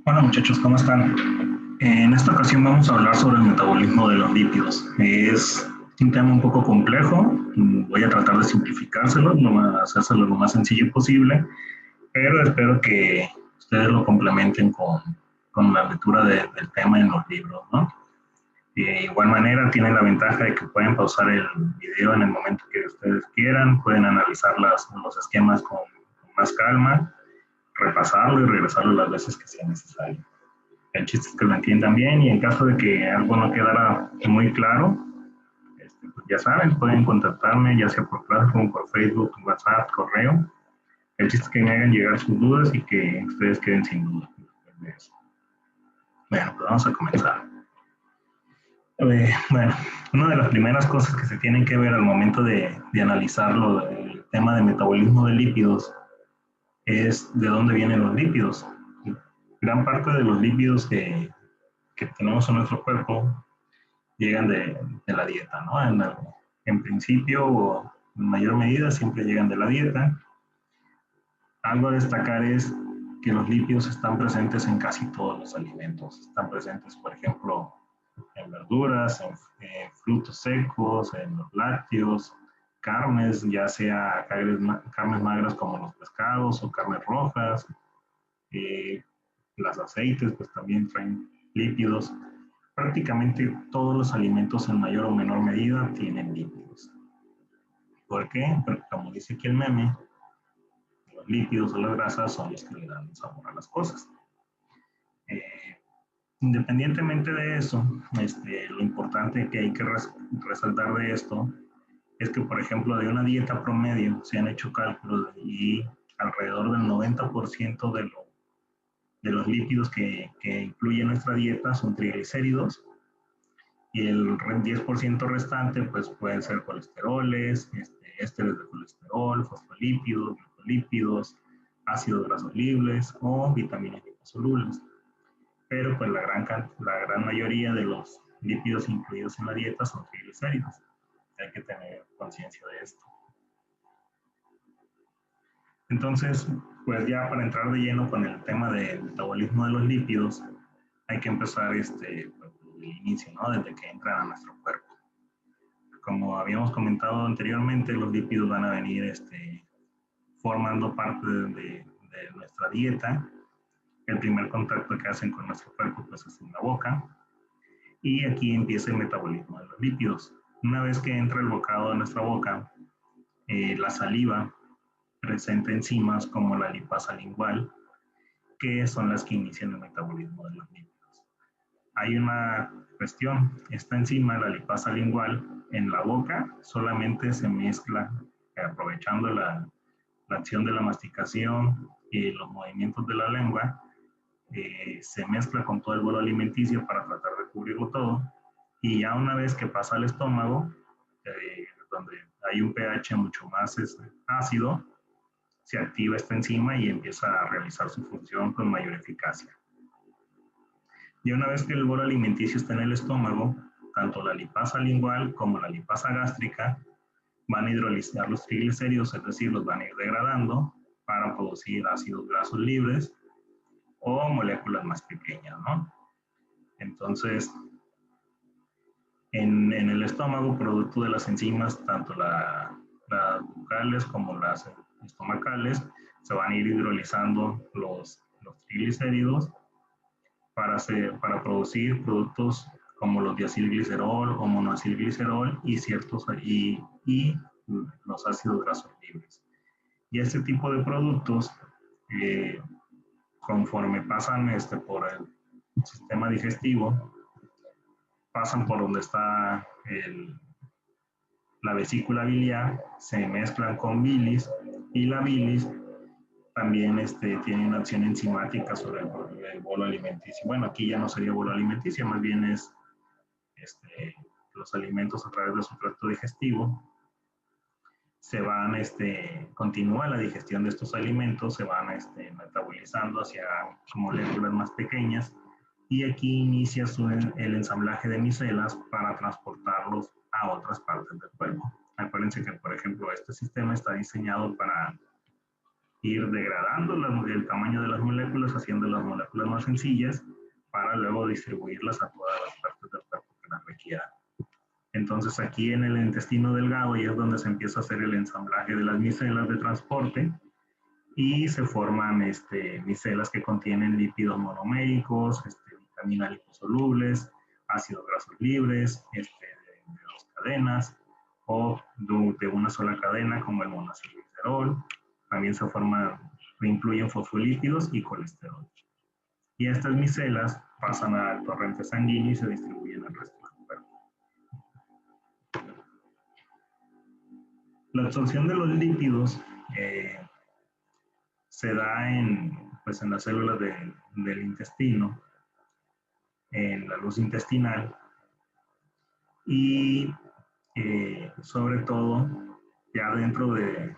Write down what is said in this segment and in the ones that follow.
Hola muchachos, ¿cómo están? En esta ocasión vamos a hablar sobre el metabolismo de los lípidos. Es un tema un poco complejo, voy a tratar de simplificárselo, hacérselo lo más sencillo posible, pero espero que ustedes lo complementen con la lectura del tema en los libros, ¿no? De igual manera, tienen la ventaja de que pueden pausar el video en el momento que ustedes quieran, pueden analizar los esquemas con más calma, repasarlo y regresarlo las veces que sea necesario. El chiste es que lo entiendan bien y en caso de que algo no quedara muy claro, pues ya saben, pueden contactarme ya sea por clase como por Facebook, WhatsApp, correo. El chiste es que me hagan llegar sus dudas y que ustedes queden sin duda de eso. Bueno, pues vamos a comenzar. Bueno, una de las primeras cosas que se tienen que ver al momento de analizarlo, el tema de metabolismo de lípidos, es de dónde vienen los lípidos. Gran parte de los lípidos que tenemos en nuestro cuerpo llegan de la dieta, ¿no? En principio, o en mayor medida, siempre llegan de la dieta. Algo a destacar es que los lípidos están presentes en casi todos los alimentos. Están presentes, por ejemplo, en verduras, en frutos secos, en los lácteos, carnes, ya sea carnes magras como los pescados o carnes rojas, eh, las aceites, pues también traen lípidos. Prácticamente todos los alimentos en mayor o menor medida tienen lípidos. ¿Por qué? Porque como dice aquí el meme, los lípidos o las grasas son los que le dan sabor a las cosas. Eh, Independientemente de eso, lo importante que hay que resaltar de esto es que, por ejemplo, de una dieta promedio se han hecho cálculos y alrededor del 90% de los lípidos que incluye nuestra dieta son triglicéridos y el 10% restante pues pueden ser colesteroles, ésteres de colesterol, fosfolípidos, glucolípidos, ácidos grasos libres o vitaminas liposolubles. Pero pues la gran mayoría de los lípidos incluidos en la dieta son triglicéridos. Hay que tener conciencia de esto. Entonces, pues ya para entrar de lleno con el tema del metabolismo de los lípidos, hay que empezar pues, el inicio, ¿no? Desde que entran a nuestro cuerpo. Como habíamos comentado anteriormente, los lípidos van a venir formando parte de nuestra dieta. El primer contacto que hacen con nuestro cuerpo pues, es en la boca. Y aquí empieza el metabolismo de los lípidos. Una vez que entra el bocado a nuestra boca, la saliva presenta enzimas como la lipasa lingual, que son las que inician el metabolismo de los lípidos. Hay una cuestión, esta enzima, la lipasa lingual, en la boca solamente se mezcla, aprovechando la acción de la masticación y los movimientos de la lengua, se mezcla con todo el bolo alimenticio para tratar de cubrirlo todo, y ya una vez que pasa al estómago, donde hay un pH mucho más ácido, se activa esta enzima y empieza a realizar su función con mayor eficacia. Y una vez que el bolo alimenticio está en el estómago, tanto la lipasa lingual como la lipasa gástrica van a hidrolizar los triglicéridos, es decir, los van a ir degradando para producir ácidos grasos libres o moléculas más pequeñas, ¿no? Entonces, en el estómago, producto de las enzimas, tanto las bucales como las estomacales, se van a ir hidrolizando los triglicéridos para producir productos como los diacilglicerol o monoacilglicerol y los ácidos grasos libres. Y este tipo de productos, eh, conforme pasan por el sistema digestivo, pasan por donde está la vesícula biliar, se mezclan con bilis y la bilis también tiene una acción enzimática sobre el bolo alimenticio. Bueno, aquí ya no sería bolo alimenticio, más bien es los alimentos a través de su tracto digestivo se van, continúa la digestión de estos alimentos, se van metabolizando hacia moléculas más pequeñas y aquí inicia el ensamblaje de micelas para transportarlos a otras partes del cuerpo. Acuérdense que, por ejemplo, este sistema está diseñado para ir degradando el tamaño de las moléculas, haciendo las moléculas más sencillas, para luego distribuirlas a todas las partes del cuerpo que las requieran. Entonces aquí en el intestino delgado ya es donde se empieza a hacer el ensamblaje de las micelas de transporte y se forman micelas que contienen lípidos monoméricos, vitaminas liposolubles, ácidos grasos libres, de 2 cadenas o de una sola cadena como el monoacilglicerol. También se forman, incluyen fosfolípidos y colesterol. Y estas micelas pasan al torrente sanguíneo y se distribuyen al resto del cuerpo. La absorción de los lípidos se da en las células del intestino, en la luz intestinal y sobre todo ya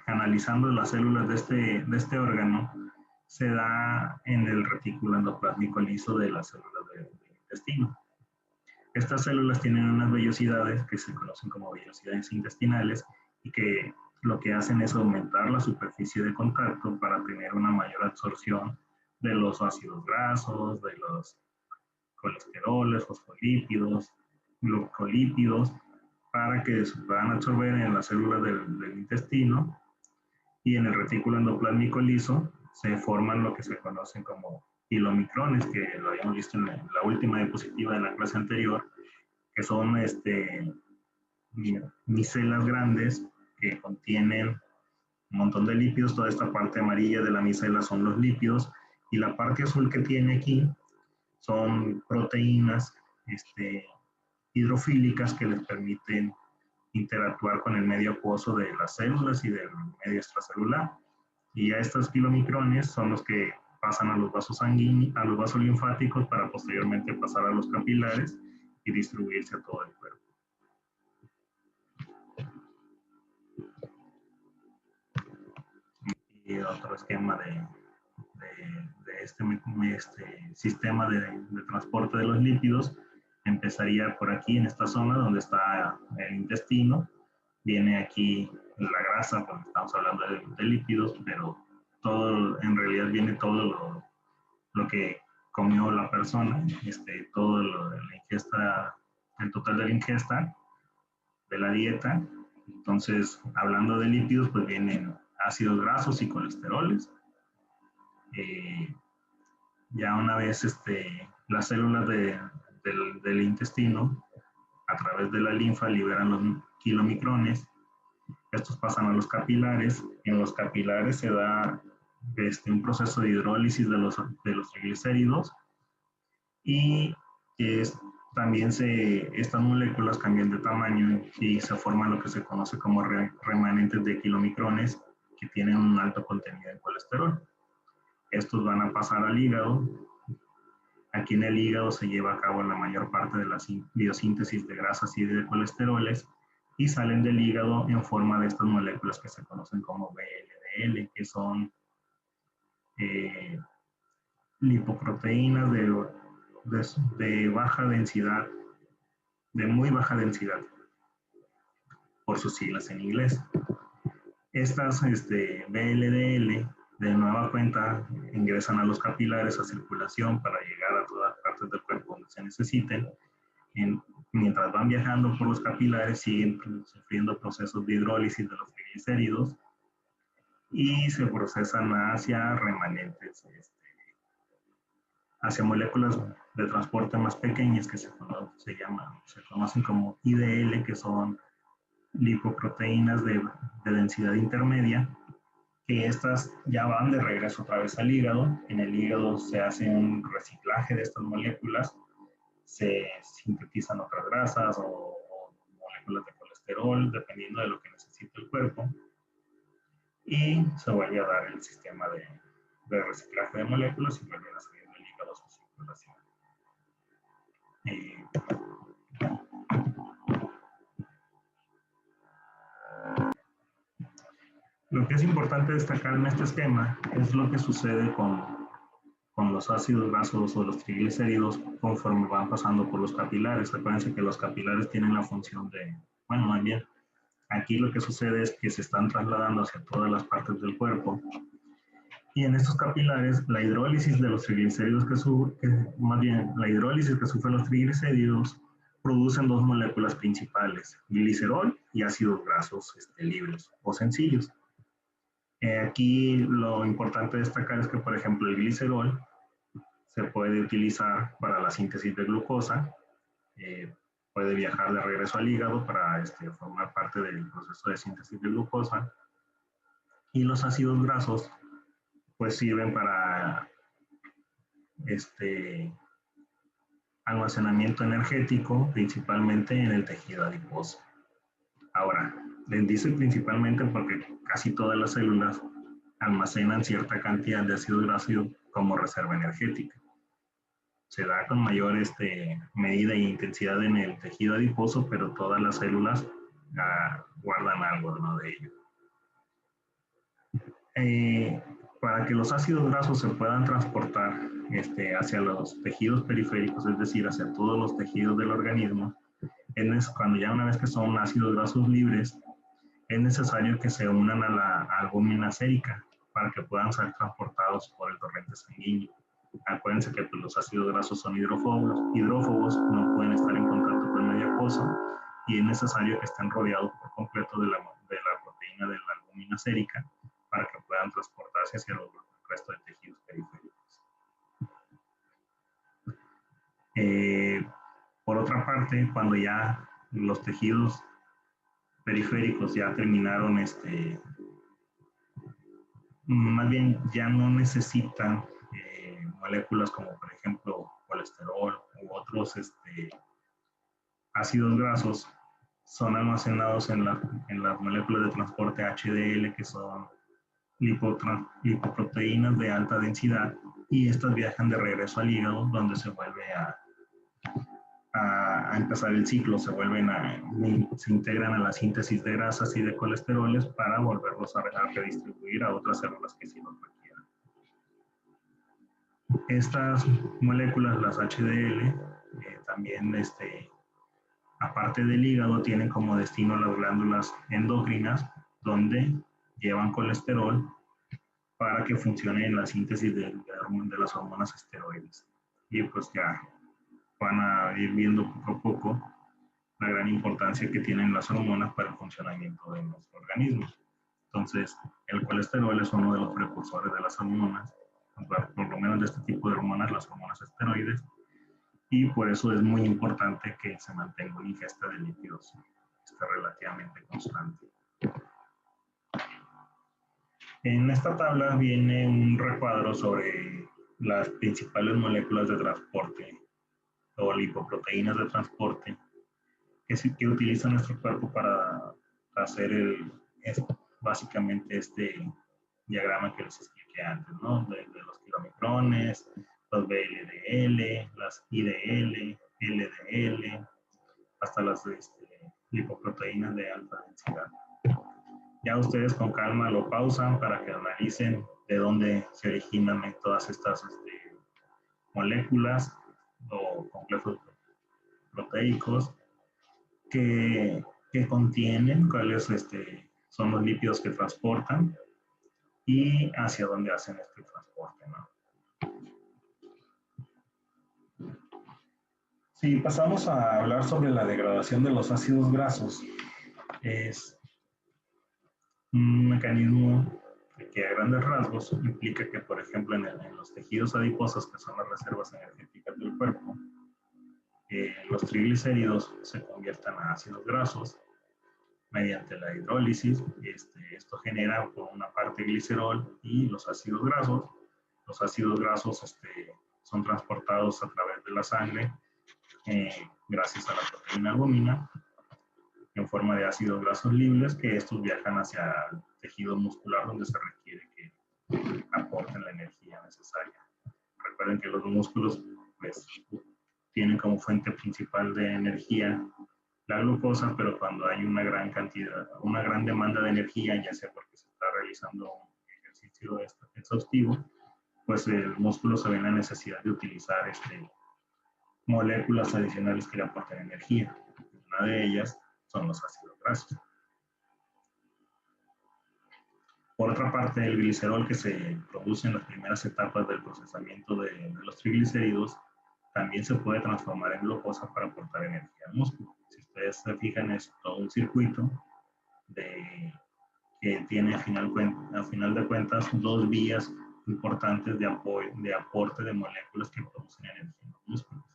analizando las células de este órgano, se da en el retículo endoplásmico liso de las células del intestino. Estas células tienen unas vellosidades que se conocen como vellosidades intestinales y que lo que hacen es aumentar la superficie de contacto para tener una mayor absorción de los ácidos grasos, de los colesteroles, fosfolípidos, glucolípidos, para que se puedan absorber en las células del intestino, y en el retículo endoplásmico liso se forman lo que se conocen como kilomicrones, que lo habíamos visto en la última diapositiva de la clase anterior, que son micelas grandes que contienen un montón de lípidos. Toda esta parte amarilla de la micela son los lípidos, y la parte azul que tiene aquí son proteínas hidrofílicas que les permiten interactuar con el medio acuoso de las células y del medio extracelular. Y ya estos kilomicrones son los que pasan a los vasos sanguíneos, a los vasos linfáticos, para posteriormente pasar a los capilares y distribuirse a todo el cuerpo. Y otro esquema de este sistema de transporte de los lípidos empezaría por aquí, en esta zona donde está el intestino. Viene aquí la grasa, porque estamos hablando de lípidos, pero todo, en realidad viene todo lo que comió la persona, todo la ingesta, el total de la ingesta, de la dieta. Entonces, hablando de lípidos, pues vienen ácidos grasos y colesteroles. Ya una vez las células del intestino, a través de la linfa, liberan los kilomicrones. Estos pasan a los capilares. En los capilares se da un proceso de hidrólisis de los triglicéridos, y también estas moléculas cambian de tamaño y se forman lo que se conoce como remanentes de kilomicrones, que tienen un alto contenido en colesterol. Estos van a pasar al hígado. Aquí en el hígado se lleva a cabo la mayor parte de la biosíntesis de grasas y de colesteroles, y salen del hígado en forma de estas moléculas que se conocen como VLDL, que son lipoproteínas de baja densidad, de muy baja densidad, por sus siglas en inglés. Estas VLDL, de nueva cuenta, ingresan a los capilares a circulación para llegar a todas partes del cuerpo donde se necesiten. Mientras van viajando por los capilares, siguen sufriendo procesos de hidrólisis de los triglicéridos y se procesan hacia remanentes, hacia moléculas de transporte más pequeñas que se conocen como IDL, que son lipoproteínas de densidad intermedia, que estas ya van de regreso otra vez al hígado. En el hígado se hace un reciclaje de estas moléculas, se sintetizan otras grasas o moléculas de colesterol, dependiendo de lo que necesite el cuerpo, y se vuelve a dar el sistema de reciclaje de moléculas y vuelven a salir del hígado a su circulación. Lo que es importante destacar en este esquema es lo que sucede con los ácidos grasos o los triglicéridos conforme van pasando por los capilares. Acuérdense que los capilares tienen la función más bien, aquí lo que sucede es que se están trasladando hacia todas las partes del cuerpo, Y en estos capilares, la hidrólisis de los triglicéridos más bien, la hidrólisis que sufren los triglicéridos producen dos moléculas principales, glicerol y ácidos grasos libres o sencillos. Aquí lo importante de destacar es que, por ejemplo, el glicerol se puede utilizar para la síntesis de glucosa, puede viajar de regreso al hígado para formar parte del proceso de síntesis de glucosa, y los ácidos grasos pues sirven para almacenamiento energético, principalmente en el tejido adiposo. Ahora, les dice principalmente porque casi todas las células almacenan cierta cantidad de ácido graso como reserva energética. Se da con mayor medida e intensidad en el tejido adiposo, pero todas las células guardan algo, ¿no?, de ello. Para que los ácidos grasos se puedan transportar hacia los tejidos periféricos, es decir, hacia todos los tejidos del organismo, cuando ya una vez que son ácidos grasos libres, es necesario que se unan a la albúmina sérica para que puedan ser transportados por el torrente sanguíneo. Acuérdense que pues, los ácidos grasos son hidrófobos, no pueden estar en contacto con el medio acuoso, y es necesario que estén rodeados por completo de la proteína de la albúmina sérica para que puedan transportarse hacia el resto de tejidos periféricos. Por otra parte, cuando ya los tejidos periféricos ya terminaron, más bien ya no necesitan moléculas como por ejemplo colesterol u otros ácidos grasos, son almacenados en las moléculas de transporte HDL, que son lipoproteínas de alta densidad, y estas viajan de regreso al hígado, donde se vuelve a empezar el ciclo, se integran a la síntesis de grasas y de colesteroles para volverlos a redistribuir a otras células que sí los requieran. Estas moléculas, las HDL, también aparte del hígado, tienen como destino las glándulas endocrinas, donde llevan colesterol para que funcione en la síntesis de las hormonas esteroides. Y pues ya van a ir viendo poco a poco la gran importancia que tienen las hormonas para el funcionamiento de nuestro organismo. Entonces, el colesterol es uno de los precursores de las hormonas, por lo menos de este tipo de hormonas, las hormonas esteroides, y por eso es muy importante que se mantenga una ingesta de lípidos relativamente constante. En esta tabla viene un recuadro sobre las principales moléculas de transporte o lipoproteínas de transporte que utiliza nuestro cuerpo para hacer básicamente este diagrama que les expliqué antes, ¿no? De los kilomicrones, los VLDL, las IDL, LDL, hasta las lipoproteínas de alta densidad. Ya ustedes con calma lo pausan para que analicen de dónde se originan todas estas moléculas o complejos proteicos que contienen, cuáles son los lípidos que transportan y hacia dónde hacen este transporte, ¿no? Si pasamos a hablar sobre la degradación de los ácidos grasos, es un mecanismo que a grandes rasgos implica que, por ejemplo, en los tejidos adiposos, que son las reservas energéticas del cuerpo, los triglicéridos se conviertan a ácidos grasos mediante la hidrólisis. Esto genera por una parte glicerol y los ácidos grasos. Los ácidos grasos son transportados a través de la sangre gracias a la proteína albúmina en forma de ácidos grasos libres, que estos viajan hacia el tejido muscular, donde se requiere que aporten la energía necesaria. Recuerden que los músculos pues, tienen como fuente principal de energía la glucosa, pero cuando hay una gran demanda de energía, ya sea porque se está realizando un ejercicio exhaustivo, pues el músculo se ve en la necesidad de utilizar moléculas adicionales que le aporten energía. Una de ellas son los ácidos grasos. Por otra parte, el glicerol que se produce en las primeras etapas del procesamiento de los triglicéridos también se puede transformar en glucosa para aportar energía al músculo. Si ustedes se fijan, es todo un circuito que tiene a final de cuentas dos vías importantes de aporte de moléculas que producen energía en los músculos.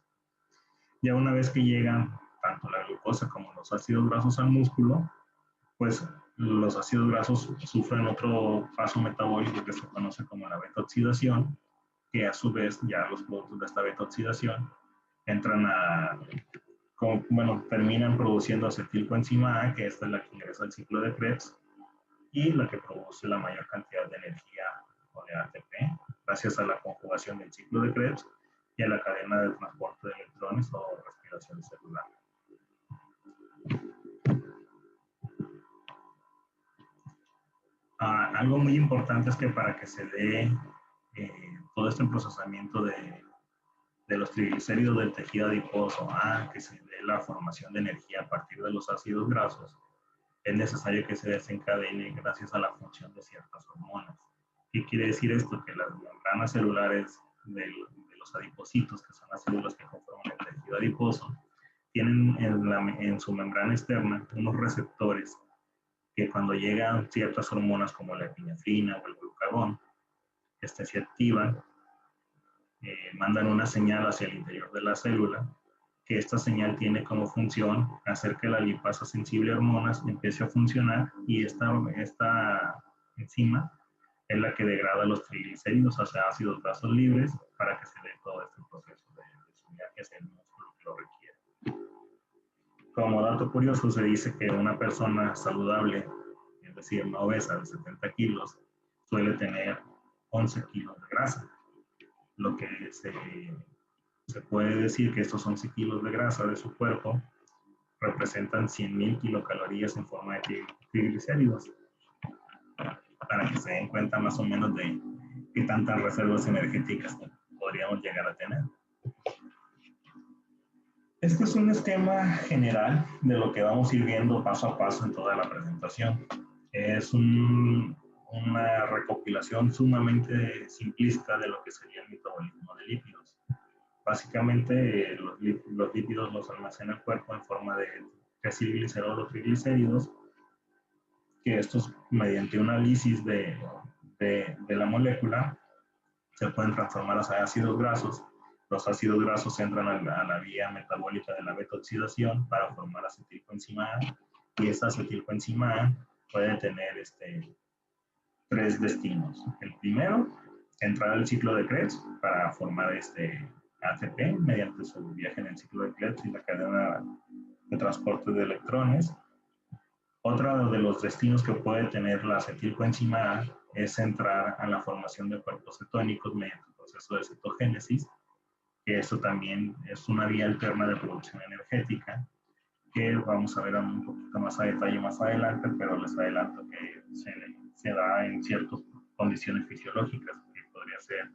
Ya una vez que llegan tanto la glucosa como los ácidos grasos al músculo, pues los ácidos grasos sufren otro paso metabólico que se conoce como la beta-oxidación, que a su vez ya los productos de esta beta-oxidación entran terminan produciendo acetilcoenzima A, que esta es la que ingresa al ciclo de Krebs y la que produce la mayor cantidad de energía o de ATP, gracias a la conjugación del ciclo de Krebs y a la cadena de transporte de electrones o respiración celular. Algo muy importante es que para que se dé todo este procesamiento de los triglicéridos del tejido adiposo, que se dé la formación de energía a partir de los ácidos grasos, es necesario que se desencadene gracias a la función de ciertas hormonas. ¿Qué quiere decir esto? Que las membranas celulares de los adipocitos, que son las células que conforman el tejido adiposo, tienen en su membrana externa unos receptores que cuando llegan ciertas hormonas como la epinefrina o el glucagón, se activan, mandan una señal hacia el interior de la célula, que esta señal tiene como función hacer que la lipasa sensible a hormonas empiece a funcionar y esta enzima es la que degrada los triglicéridos hacia ácidos grasos libres para que se dé todo este proceso de su viaje hacia el músculo que lo requiere. Como dato curioso, se dice que una persona saludable, es decir, una obesa de 70 kilos, suele tener 11 kilos de grasa. Lo que se puede decir que estos 11 kilos de grasa de su cuerpo representan 100.000 kilocalorías en forma de triglicéridos, para que se den cuenta más o menos de qué tantas reservas energéticas podríamos llegar a tener. Este es un esquema general de lo que vamos a ir viendo paso a paso en toda la presentación. Es una recopilación sumamente simplista de lo que sería el metabolismo de lípidos. Básicamente, los lípidos los almacena el cuerpo en forma de acilglicerol o triglicéridos, que estos, mediante un análisis de la molécula, se pueden transformar hacia ácidos grasos. Los ácidos grasos entran a la vía metabólica de la beta-oxidación para formar acetilcoenzima A, y esta acetilcoenzima A puede tener tres destinos. El primero, entrar al ciclo de Krebs para formar ATP mediante su viaje en el ciclo de Krebs y la cadena de transporte de electrones. Otro de los destinos que puede tener la acetilcoenzima A es entrar a la formación de cuerpos cetónicos mediante el proceso de cetogénesis, que eso también es una vía alterna de producción energética, que vamos a ver un poquito más a detalle más adelante, pero les adelanto que se da en ciertas condiciones fisiológicas, que podría ser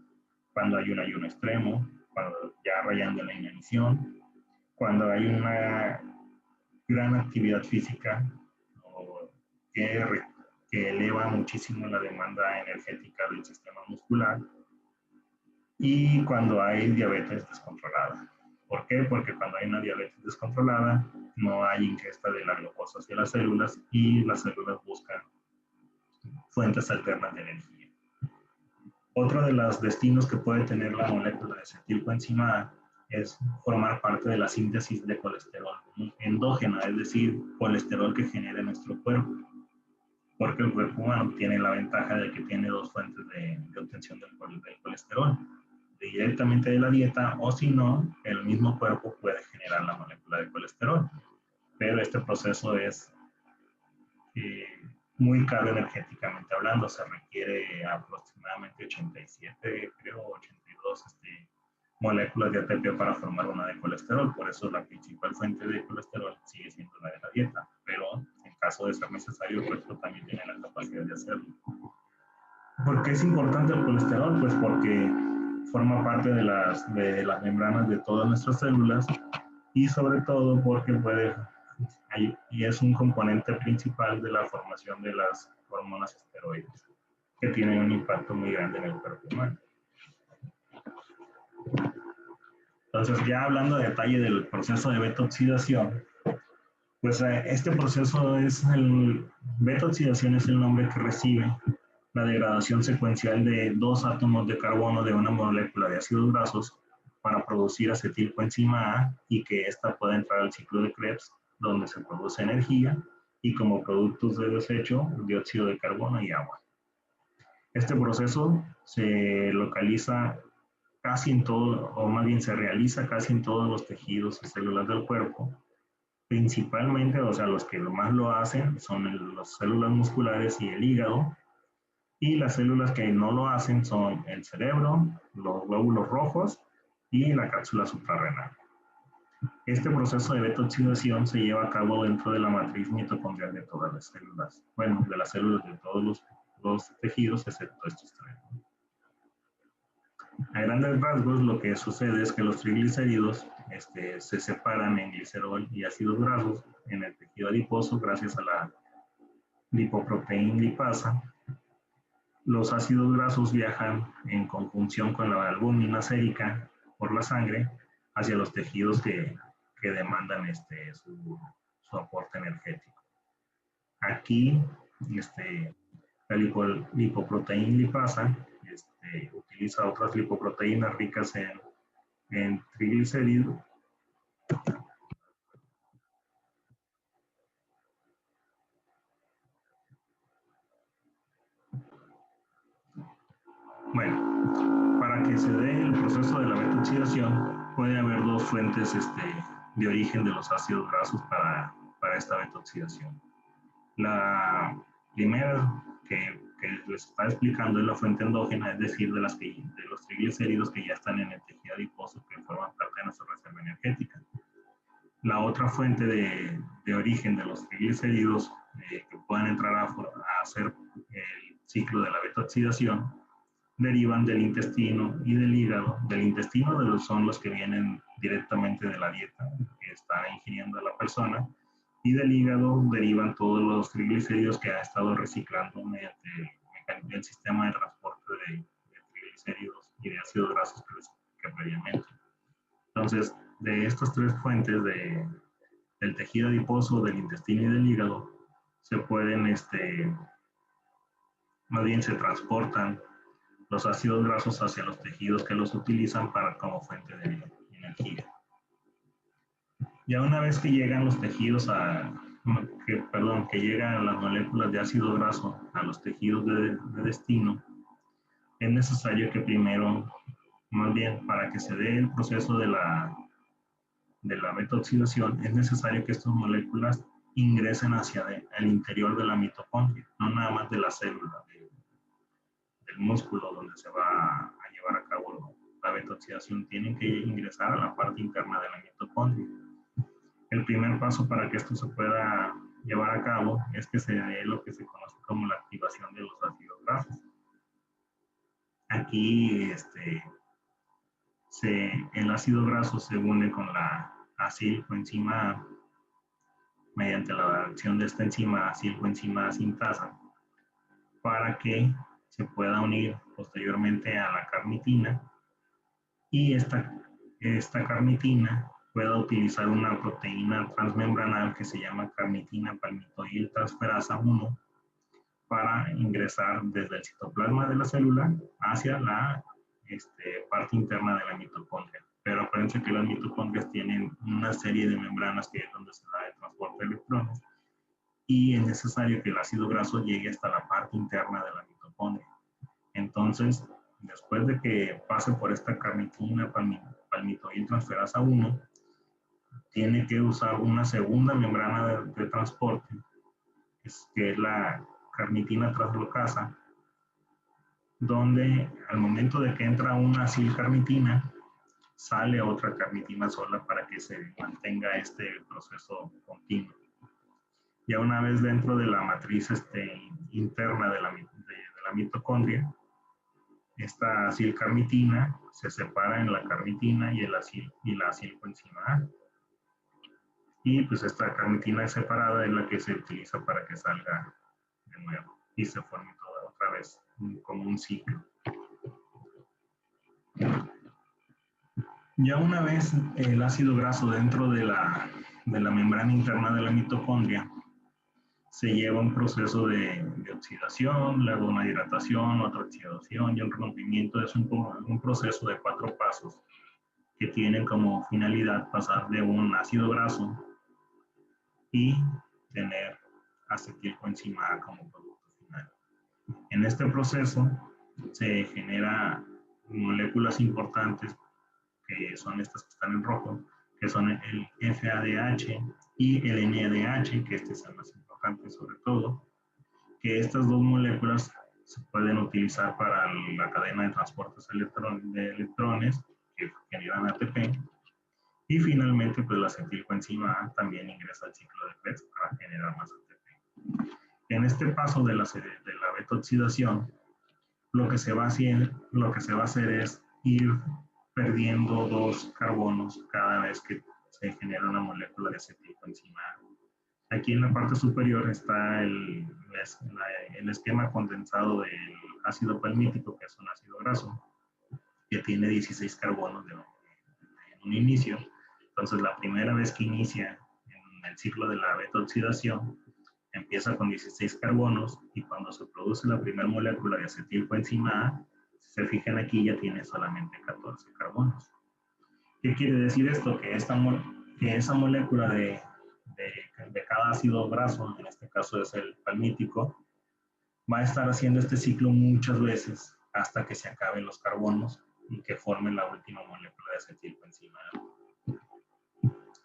cuando hay un ayuno extremo, cuando ya rayando la inanición, cuando hay una gran actividad física que eleva muchísimo la demanda energética del sistema muscular, y cuando hay diabetes descontrolada. ¿Por qué? Porque cuando hay una diabetes descontrolada, no hay ingesta de la glucosa hacia las células y las células buscan fuentes alternas de energía. Otro de los destinos que puede tener la molécula de acetilcoenzima A es formar parte de la síntesis de colesterol endógena, es decir, colesterol que genera nuestro cuerpo, porque el cuerpo humano tiene la ventaja de que tiene dos fuentes de obtención del colesterol, directamente de la dieta, o si no, el mismo cuerpo puede generar la molécula de colesterol. Pero este proceso es muy caro energéticamente hablando, se requiere aproximadamente 87, creo, 82 moléculas de ATP para formar una de colesterol. Por eso la principal fuente de colesterol sigue siendo la de la dieta, pero en caso de ser necesario, el cuerpo también tiene la capacidad de hacerlo. ¿Por qué es importante el colesterol? Pues porque forma parte de las membranas de todas nuestras células, y sobre todo porque y es un componente principal de la formación de las hormonas esteroides. que tienen un impacto muy grande en el cuerpo humano. Entonces, ya hablando a detalle del proceso de beta-oxidación, pues este proceso es beta-oxidación es el nombre que recibe la degradación secuencial de dos átomos de carbono de una molécula de ácidos grasos para producir acetilcoenzima A y que ésta pueda entrar al ciclo de Krebs, donde se produce energía y como productos de desecho, dióxido de carbono y agua. Este proceso se localiza casi en todo, o más bien se realiza casi en todos los tejidos y células del cuerpo. Principalmente, o sea, los que más lo hacen son las células musculares y el hígado, y las células que no lo hacen son el cerebro, los glóbulos rojos y la cápsula suprarrenal. Este proceso de beta-oxidación se lleva a cabo dentro de la matriz mitocondrial de todas las células, bueno, de las células de todos los tejidos, excepto estos tres. A grandes rasgos, lo que sucede es que los triglicéridos se separan en glicerol y ácidos grasos en el tejido adiposo gracias a la lipoproteína lipasa. Los ácidos grasos viajan en conjunción con la albúmina sérica por la sangre hacia los tejidos que demandan su aporte energético. Aquí, la lipoproteína lipasa utiliza otras lipoproteínas ricas en triglicéridos. Bueno, para que se dé el proceso de la beta-oxidación, puede haber dos fuentes de origen de los ácidos grasos para esta beta-oxidación. La primera que les estaba explicando es la fuente endógena, es decir, de los triglicéridos que ya están en el tejido adiposo, que forman parte de nuestra reserva energética. La otra fuente de origen de los triglicéridos que puedan entrar a hacer el ciclo de la beta-oxidación derivan del intestino y del hígado. Del intestino son los que vienen directamente de la dieta que está ingiriendo la persona, y del hígado derivan todos los triglicéridos que ha estado reciclando mediante el sistema de transporte de triglicéridos y de ácidos grasos que previamente. Entonces, de estas tres fuentes del tejido adiposo, del intestino y del hígado, se pueden, más bien se transportan los ácidos grasos hacia los tejidos que los utilizan como fuente de energía. Ya una vez que llegan los tejidos que llegan las moléculas de ácido graso a los tejidos de destino, es necesario que primero, más bien para que se dé el proceso de la beta-oxidación, es necesario que estas moléculas ingresen hacia el interior de la mitocondria, no nada más de la célula, del músculo donde se va a llevar a cabo la beta-oxidación, tienen que ingresar a la parte interna de la mitocondria. El primer paso para que esto se pueda llevar a cabo es que se dé lo que se conoce como la activación de los ácidos grasos. Aquí el ácido graso se une con la acilcoenzima A mediante la acción de esta enzima acilcoenzima A sintasa para que se pueda unir posteriormente a la carnitina, y esta carnitina pueda utilizar una proteína transmembranal que se llama carnitina palmitoil transferasa 1 para ingresar desde el citoplasma de la célula hacia la parte interna de la mitocondria. Pero acuérdense que las mitocondrias tienen una serie de membranas que es donde se da el transporte de electrones, y es necesario que el ácido graso llegue hasta la parte interna de la mitocondria. Entonces, después de que pase por esta carnitina palmitoil transferasa 1, tiene que usar una segunda membrana de transporte, que es la carnitina translocasa, donde al momento de que entra una acilcarnitina, sale otra carnitina sola para que se mantenga este proceso continuo. Ya una vez dentro de la matriz interna de la mitocondria, esta acilcarnitina se separa en la carnitina y la acilcoenzima A. Y pues esta carnitina separada es la que se utiliza para que salga de nuevo y se forme otra vez como un ciclo. Ya una vez el ácido graso dentro de la membrana interna de la mitocondria, se lleva un proceso de oxidación, luego una hidratación, otra oxidación y un rompimiento. Es un proceso de 4 pasos que tienen como finalidad pasar de un ácido graso y tener acetilcoenzima A como producto final. En este proceso se generan moléculas importantes, que son estas que están en rojo, que son el FADH y el NADH, que este es el más importante sobre todo, que estas dos moléculas se pueden utilizar para la cadena de transportes de electrones que generan ATP, y finalmente pues la acetilcoenzima A también ingresa al ciclo de Krebs para generar más ATP. En este paso de la beta-oxidación, lo que se va a hacer es ir perdiendo 2 carbonos cada vez que se genera una molécula de acetilcoenzima A. Aquí en la parte superior está el esquema condensado del ácido palmítico, que es un ácido graso, que tiene 16 carbonos en un inicio. Entonces, la primera vez que inicia en el ciclo de la beta-oxidación, empieza con 16 carbonos, y cuando se produce la primera molécula de acetilcoenzima A, si se fijan aquí, ya tiene solamente 14 carbonos. ¿Qué quiere decir esto? Que esa molécula de cada ácido graso, en este caso es el palmítico, va a estar haciendo este ciclo muchas veces hasta que se acaben los carbonos y que formen la última molécula de acetilcoenzima A.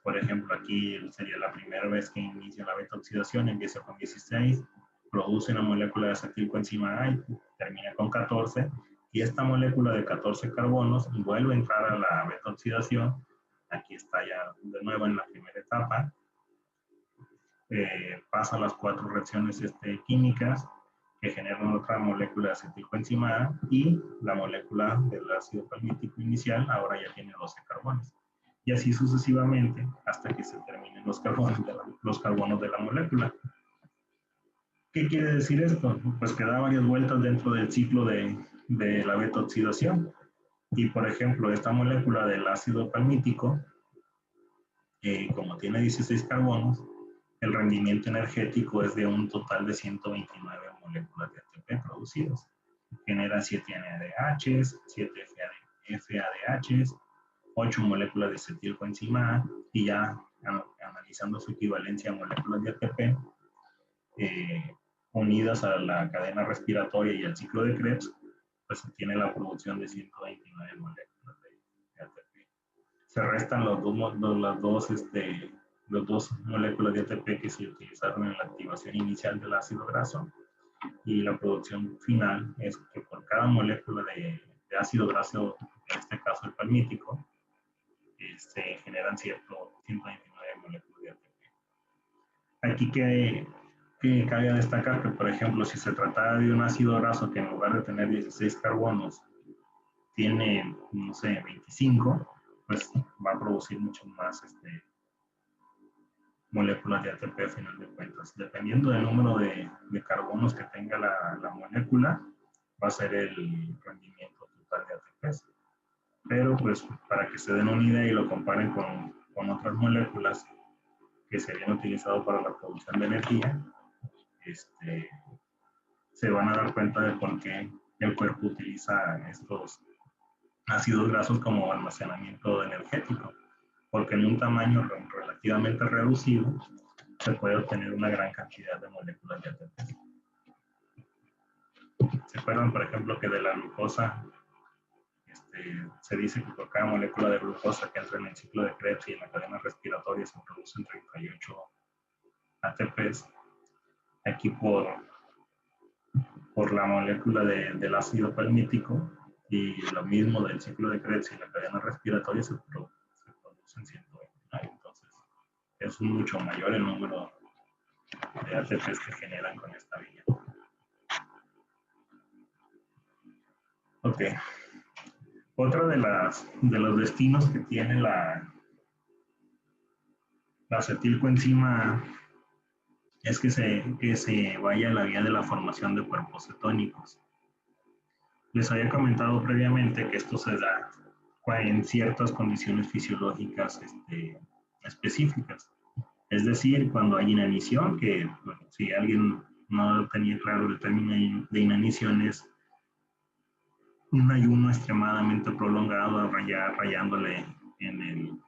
Por ejemplo, aquí sería la primera vez que inicia la beta-oxidación, empieza con 16, produce una molécula de acetilcoenzima A y termina con 14, y esta molécula de 14 carbonos vuelve a entrar a la beta-oxidación. Aquí está ya de nuevo en la primera etapa, pasa las 4 reacciones químicas que generan otra molécula de acetilcoenzima A, y la molécula del ácido palmítico inicial ahora ya tiene 12 carbonos. Y así sucesivamente hasta que se terminen los carbonos de la molécula. ¿Qué quiere decir esto? Pues que da varias vueltas dentro del ciclo de la beta-oxidación. Y por ejemplo, esta molécula del ácido palmítico, como tiene 16 carbonos, el rendimiento energético es de un total de 129 moléculas de ATP producidas. Genera 7 NADHs, 7 FADHs, 8 moléculas de acetilcoenzima A, y ya analizando su equivalencia a moléculas de ATP unidas a la cadena respiratoria y al ciclo de Krebs, pues se tiene la producción de 129 moléculas de ATP. Se restan las dos moléculas de ATP que se utilizaron en la activación inicial del ácido graso, y la producción final es que por cada molécula de ácido graso, en este caso el palmítico, se generan 129 moléculas de ATP. Aquí que cabe destacar que, por ejemplo, si se tratara de un ácido graso que en lugar de tener 16 carbonos tiene, no sé, 25, pues va a producir mucho más moléculas de ATP a final de cuentas. Dependiendo del número de carbonos que tenga la molécula, va a ser el rendimiento total de ATP. Pero pues para que se den una idea y lo comparen con otras moléculas que serían utilizadas para la producción de energía, se van a dar cuenta de por qué el cuerpo utiliza estos ácidos grasos como almacenamiento energético, porque en un tamaño relativamente reducido se puede obtener una gran cantidad de moléculas de ATP. ¿Se acuerdan, por ejemplo, que de la glucosa se dice que por cada molécula de glucosa que entra en el ciclo de Krebs y en la cadena respiratoria se producen 38 ATPs? Aquí por la molécula del ácido palmítico y lo mismo del ciclo de Krebs y la cadena respiratoria se producen 129. Entonces es mucho mayor el número de ATPs que generan con esta vía. Ok. Otra de los destinos que tiene la acetilcoenzima es que se vaya a la vía de la formación de cuerpos cetónicos. Les había comentado previamente que esto se da en ciertas condiciones fisiológicas específicas. Es decir, cuando hay inanición, que bueno, si alguien no tenía claro el término de inanición, es un ayuno extremadamente prolongado, rayándole en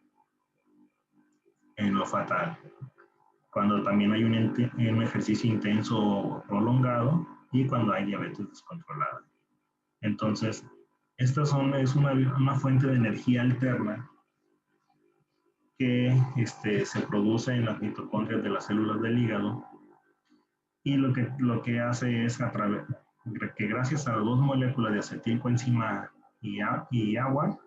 lo fatal. Cuando también hay un ejercicio intenso prolongado y cuando hay diabetes descontrolada. Entonces, es una fuente de energía alterna que se produce en las mitocondrias de las células del hígado y lo que hace es que gracias a dos moléculas de acetilcoenzima y agua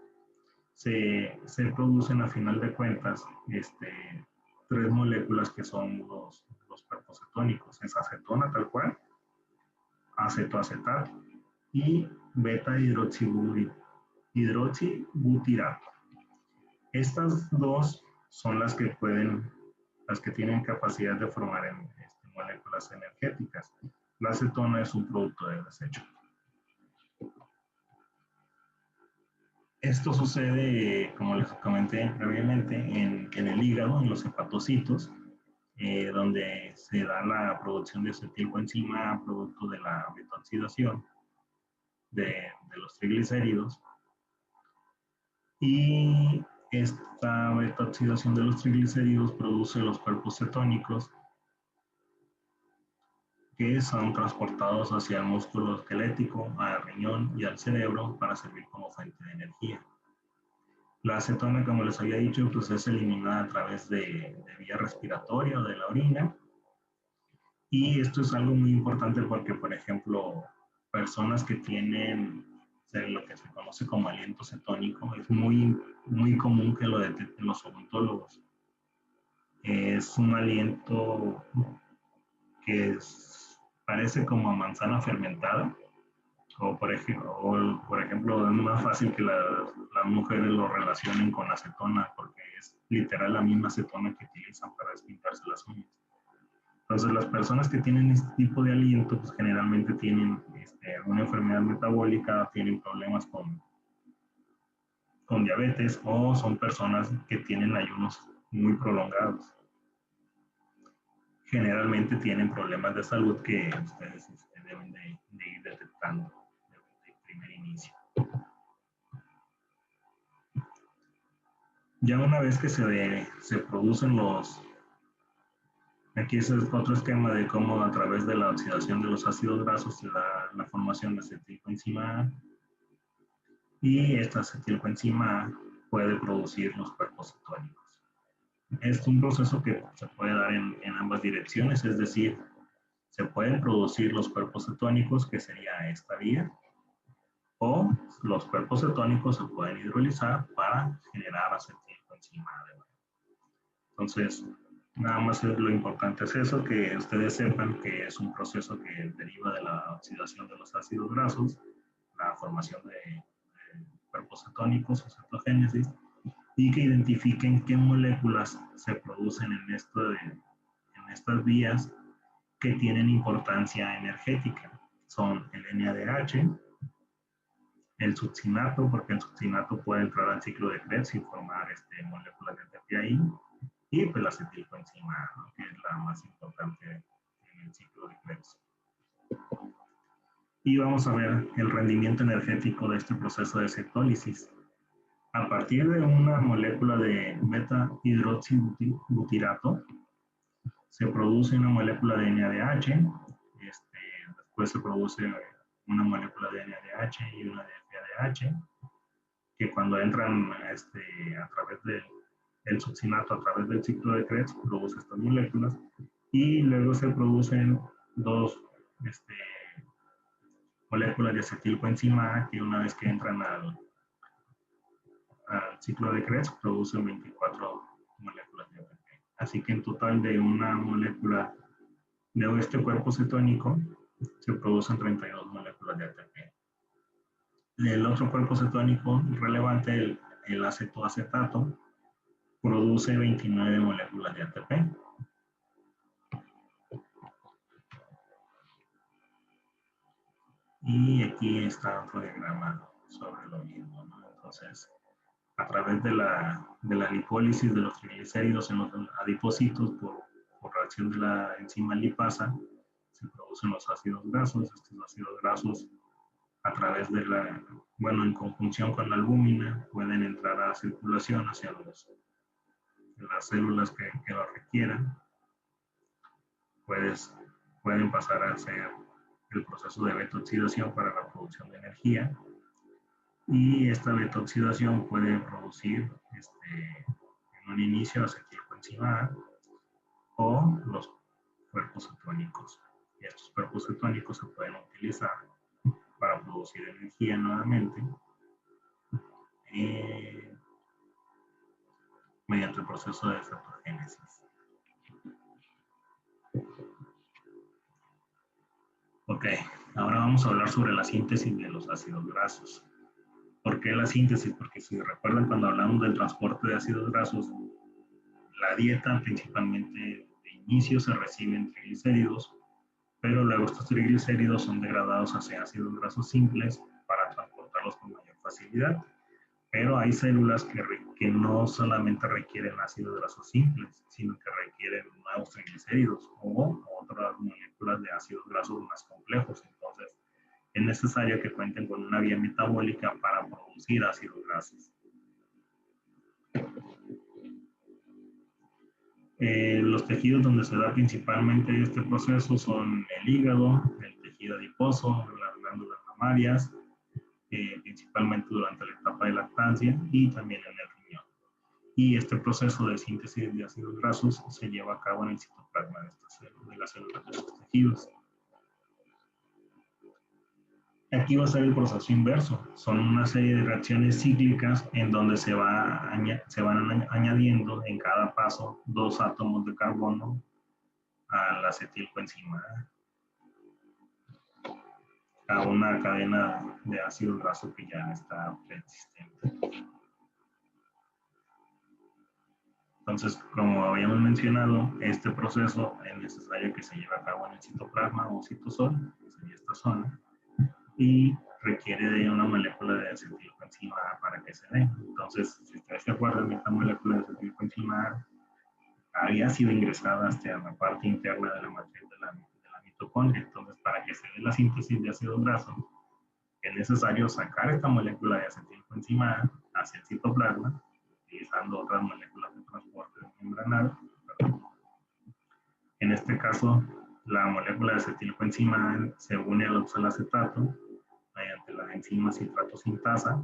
se producen a final de cuentas tres moléculas que son los cuerpos cetónicos. Es acetona tal cual, acetoacetato y beta hidroxibutirato. Estas dos son las que tienen capacidad de formar moléculas energéticas. La acetona es un producto de desecho. Esto sucede, como les comenté previamente, en el hígado, en los hepatocitos, donde se da la producción de acetilcoenzima producto de la beta-oxidación de los triglicéridos. Y esta beta-oxidación de los triglicéridos produce los cuerpos cetónicos que son transportados hacia el músculo esquelético, al riñón y al cerebro para servir como fuente de energía. La acetona, como les había dicho, pues es eliminada a través de vía respiratoria o de la orina. Y esto es algo muy importante porque, por ejemplo, personas que tienen lo que se conoce como aliento cetónico, es muy, muy común que lo detecten los odontólogos. Es un aliento que parece como a manzana fermentada, o por ejemplo, es más fácil que las mujeres lo relacionen con acetona, porque es literal la misma acetona que utilizan para despintarse las uñas. Entonces, las personas que tienen este tipo de aliento, pues generalmente tienen una enfermedad metabólica, tienen problemas con diabetes o son personas que tienen ayunos muy prolongados. Generalmente tienen problemas de salud que ustedes deben de ir detectando de primer inicio. Ya una vez que se producen aquí es otro esquema de cómo a través de la oxidación de los ácidos grasos se da la formación de acetilcoenzima A, y esta acetilcoenzima A puede producir los cuerpos cetónicos. Es un proceso que se puede dar en ambas direcciones, es decir, se pueden producir los cuerpos cetónicos, que sería esta vía, o los cuerpos cetónicos se pueden hidrolizar para generar acetilcoenzima A. Entonces, nada más lo importante es eso, que ustedes sepan que es un proceso que deriva de la oxidación de los ácidos grasos, la formación de cuerpos cetónicos o cetogénesis, y que identifiquen qué moléculas se producen en estas vías que tienen importancia energética. Son el NADH, el succinato, porque el succinato puede entrar al ciclo de Krebs y formar moléculas de ATP ahí, y pues la acetilcoenzima, ¿no?, que es la más importante en el ciclo de Krebs. Y vamos a ver el rendimiento energético de este proceso de cetólisis. A partir de una molécula de beta-hidroxibutirato, se produce una molécula de NADH, después se produce una molécula de NADH y una de FADH, que cuando entran a través del succinato, a través del ciclo de Krebs, produce estas moléculas, y luego se producen dos moléculas de acetilcoenzima A, que una vez que entran al ciclo de Krebs producen 24 moléculas de ATP. Así que en total de una molécula de este cuerpo cetónico se producen 32 moléculas de ATP. El otro cuerpo cetónico relevante, el acetoacetato, produce 29 moléculas de ATP. Y aquí está otro diagrama sobre lo mismo, ¿no? Entonces, a través de la lipólisis de los triglicéridos en los adipocitos por reacción de la enzima lipasa, se producen los ácidos grasos. Estos ácidos grasos, a través de en conjunción con la albúmina, pueden entrar a circulación hacia las células que lo requieran. Pueden pasar a hacer el proceso de beta-oxidación para la producción de energía. Y esta beta-oxidación puede producir en un inicio acetilcoenzima A o los cuerpos cetónicos. Y estos cuerpos cetónicos se pueden utilizar para producir energía nuevamente mediante el proceso de cetogénesis. Ok, ahora vamos a hablar sobre la síntesis de los ácidos grasos. ¿Por qué la síntesis? Porque si recuerdan cuando hablamos del transporte de ácidos grasos, la dieta principalmente de inicio se reciben triglicéridos, pero luego estos triglicéridos son degradados hacia ácidos grasos simples para transportarlos con mayor facilidad. Pero hay células que no solamente requieren ácidos grasos simples, sino que requieren nuevos triglicéridos o otras moléculas de ácidos grasos más complejos. Entonces, es necesario que cuenten con una vía metabólica para producir ácidos grasos. Los tejidos donde se da principalmente este proceso son el hígado, el tejido adiposo, las glándulas mamarias, principalmente durante la etapa de lactancia y también en el riñón. Y este proceso de síntesis de ácidos grasos se lleva a cabo en el citoplasma de las células de estos tejidos. Aquí va a ser el proceso inverso. Son una serie de reacciones cíclicas en donde se van añadiendo en cada paso 2 átomos de carbono a la acetilcoenzima A una cadena de ácidos grasos que ya está preexistente. Entonces, como habíamos mencionado, este proceso es necesario que se lleve a cabo en el citoplasma o citosol, que sería esta zona, y requiere de una molécula de acetilcoenzima A para que se dé. Entonces, si ustedes se acuerdan, esta molécula de acetilcoenzima A había sido ingresada hasta la parte interna de la matriz de la mitocondria. Entonces, para que se dé la síntesis de ácidos grasos, es necesario sacar esta molécula de acetilcoenzima A hacia el citoplasma, utilizando otras moléculas de transporte membranal. En este caso, la molécula de acetilcoenzima A se une al oxalacetato mediante la enzima citrato sintasa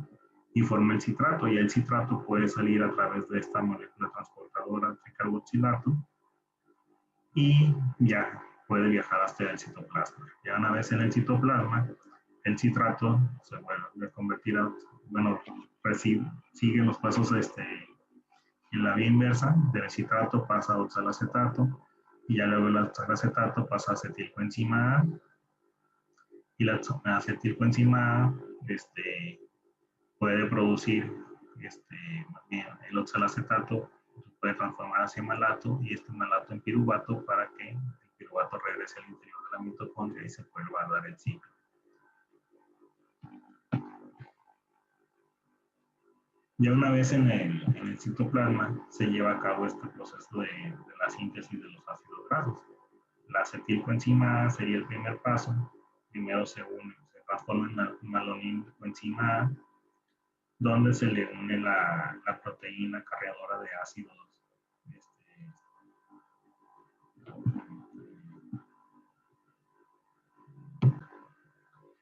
y forma el citrato, y el citrato puede salir a través de esta molécula transportadora tricarboxilato y ya puede viajar hasta el citoplasma. Ya una vez en el citoplasma, el citrato se vuelve a convertir a, sigue los pasos en la vía inversa. Del citrato pasa a oxalacetato y ya luego el oxalacetato pasa a acetilcoenzima A y la acetilcoenzima A puede producir el oxalacetato, puede transformar hacia malato y este malato en piruvato para que el piruvato regrese al interior de la mitocondria y se vuelva a dar el ciclo. Ya una vez en el citoplasma se lleva a cabo este proceso de la síntesis de los ácidos grasos. La acetilcoenzima A sería el primer paso. Primero se transforma en malonilcoenzima A, donde se le une la proteína cargadora de ácidos.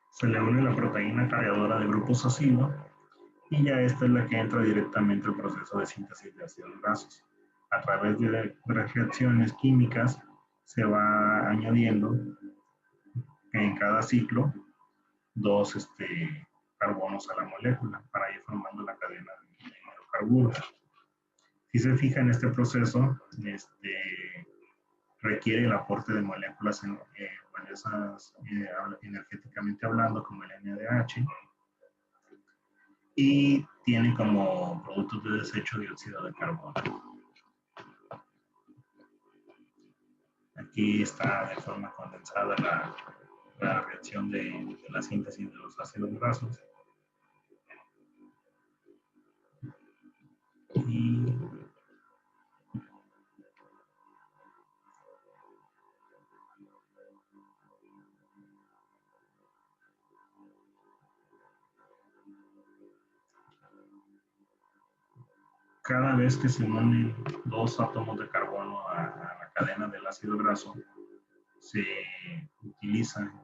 Se le une la proteína cargadora de grupo sucino y ya esta es la que entra directamente al proceso de síntesis de ácidos grasos. A través de reacciones químicas se va añadiendo en cada ciclo 2 carbonos a la molécula para ir formando la cadena de hidrocarburos. Si se fija en este proceso, requiere el aporte de moléculas valiosas energéticamente hablando, como el NADH, y tiene como productos de desecho dióxido de carbono. Aquí está de forma condensada la reacción de la síntesis de los ácidos grasos. Y cada vez que se unen dos átomos de carbono a la cadena del ácido graso, se utilizan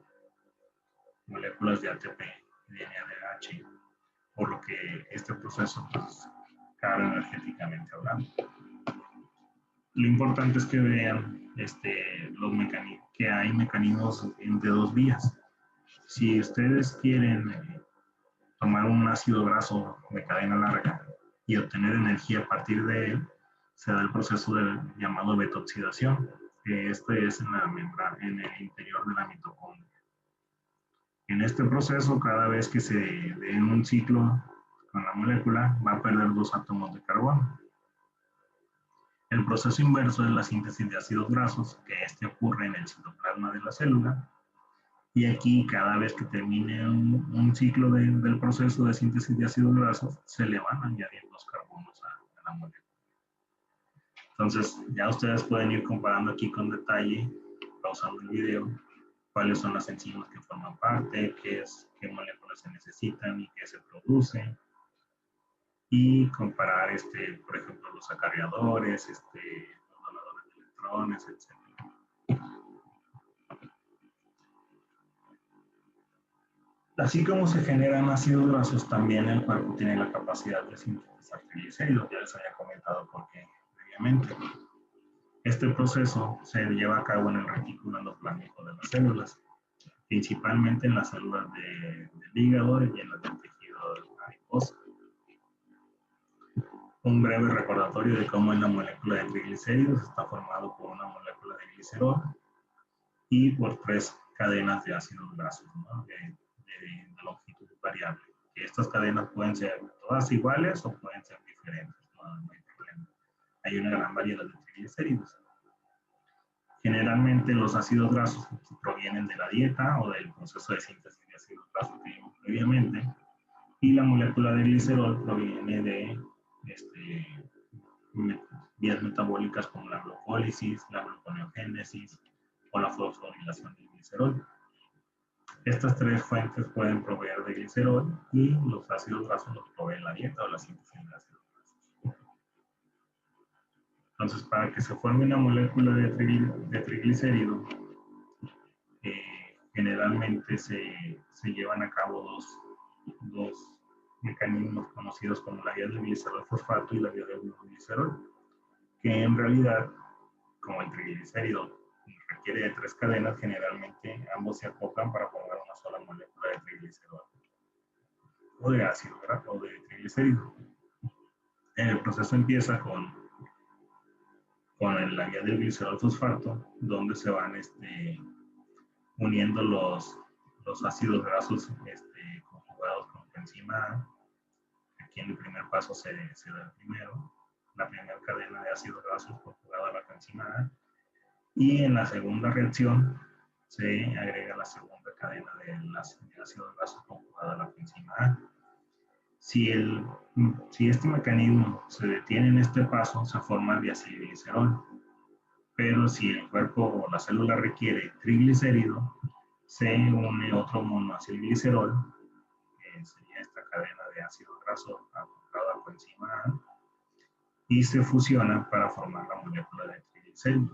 moléculas de ATP y de NADH, por lo que este proceso pues, cabe energéticamente hablando. Lo importante es que vean que hay mecanismos de dos vías. Si ustedes quieren tomar un ácido graso de cadena larga y obtener energía a partir de él, se da el proceso llamado beta-oxidación, que este es en la membrana, en el interior de la mitocondria. En este proceso, cada vez que se dé un ciclo con la molécula, va a perder dos átomos de carbono. El proceso inverso es la síntesis de ácidos grasos, que ocurre en el citoplasma de la célula. Y aquí, cada vez que termine un ciclo del proceso de síntesis de ácidos grasos, se le van a añadir los carbonos a la molécula. Entonces, ya ustedes pueden ir comparando aquí con detalle, pausando el video, cuáles son las enzimas que forman parte, qué moléculas se necesitan y qué se producen. Y comparar, por ejemplo, los acarreadores, los donadores de electrones, etc. Así como se generan ácidos grasos, también el cuerpo tiene la capacidad de sintetizar triglicéridos, ya les había comentado por qué previamente. Este proceso se lleva a cabo en el retículo endoplasmático de las células, principalmente en las células del hígado y en las del tejido adiposo. Un breve recordatorio de cómo es la molécula de triglicéridos. Está formado por una molécula de glicerol y por tres cadenas de ácidos grasos, ¿no? de longitud variable. Que estas cadenas pueden ser todas iguales o pueden ser diferentes, no hay problema. Hay una gran variedad de triglicéridos. Generalmente los ácidos grasos provienen de la dieta o del proceso de síntesis de ácidos grasos que vimos previamente, y la molécula de glicerol proviene de vías metabólicas como la glucólisis, la gluconeogénesis o la fosforilación del glicerol. Estas tres fuentes pueden proveer de glicerol y los ácidos grasos los proveen la dieta o la síntesis de ácidos grasos. Entonces, para que se forme una molécula de triglicérido, generalmente se llevan a cabo dos mecanismos conocidos como la vía del glicerol fosfato y la vía del glicerol, que en realidad, como el triglicérido requiere de tres cadenas, generalmente ambos se acoplan para formar una sola molécula de triglicérido o de ácido graso o de triglicérido. El proceso empieza con la vía del glicerol fosfato, donde se van uniendo los ácidos grasos conjugados con coenzima A. Aquí en el primer paso se da primero la primera cadena de ácidos grasos conjugada a la coenzima A, y en la segunda reacción se agrega la segunda cadena de ácidos grasos conjugada a la coenzima A. Si este mecanismo se detiene en este paso, se forma el diacilglicerol. Pero si el cuerpo o la célula requiere triglicérido, se une otro monoacilglicerol, que sería esta cadena de ácido graso acoplado a coenzima A, y se fusiona para formar la molécula de triglicérido.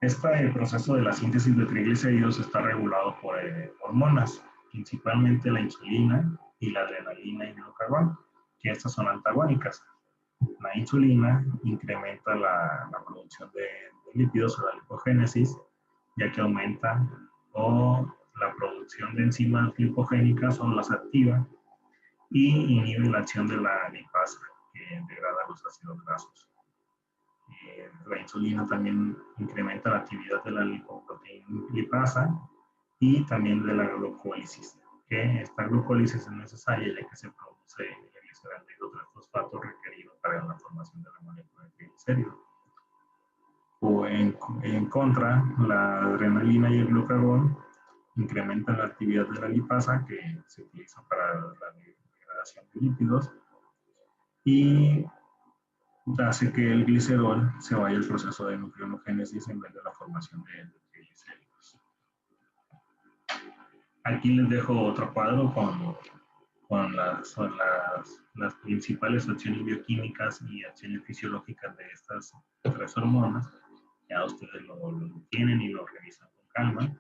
El proceso de la síntesis de triglicéridos está regulado por hormonas, principalmente la insulina y la adrenalina y el glucagón, que estas son antagónicas. La insulina incrementa la producción de lípidos o la lipogénesis, ya que aumenta la producción de enzimas lipogénicas o las activa, y inhibe la acción de la lipasa, que degrada los ácidos grasos. La insulina también incrementa la actividad de la lipoproteína lipasa y también de la glucólisis, que esta glucólisis es necesaria ya que se produce el gliceraldehído fosfato requerido para la formación de la molécula de triglicérido. O en contra, la adrenalina y el glucagón incrementan la actividad de la lipasa que se utiliza para la degradación de lípidos y hace que el glicerol se vaya al proceso de nucleonogénesis en vez de la formación de triglicéridos. Aquí les dejo otro cuadro con las principales acciones bioquímicas y acciones fisiológicas de estas tres hormonas. Ya ustedes lo tienen y lo revisan con calma.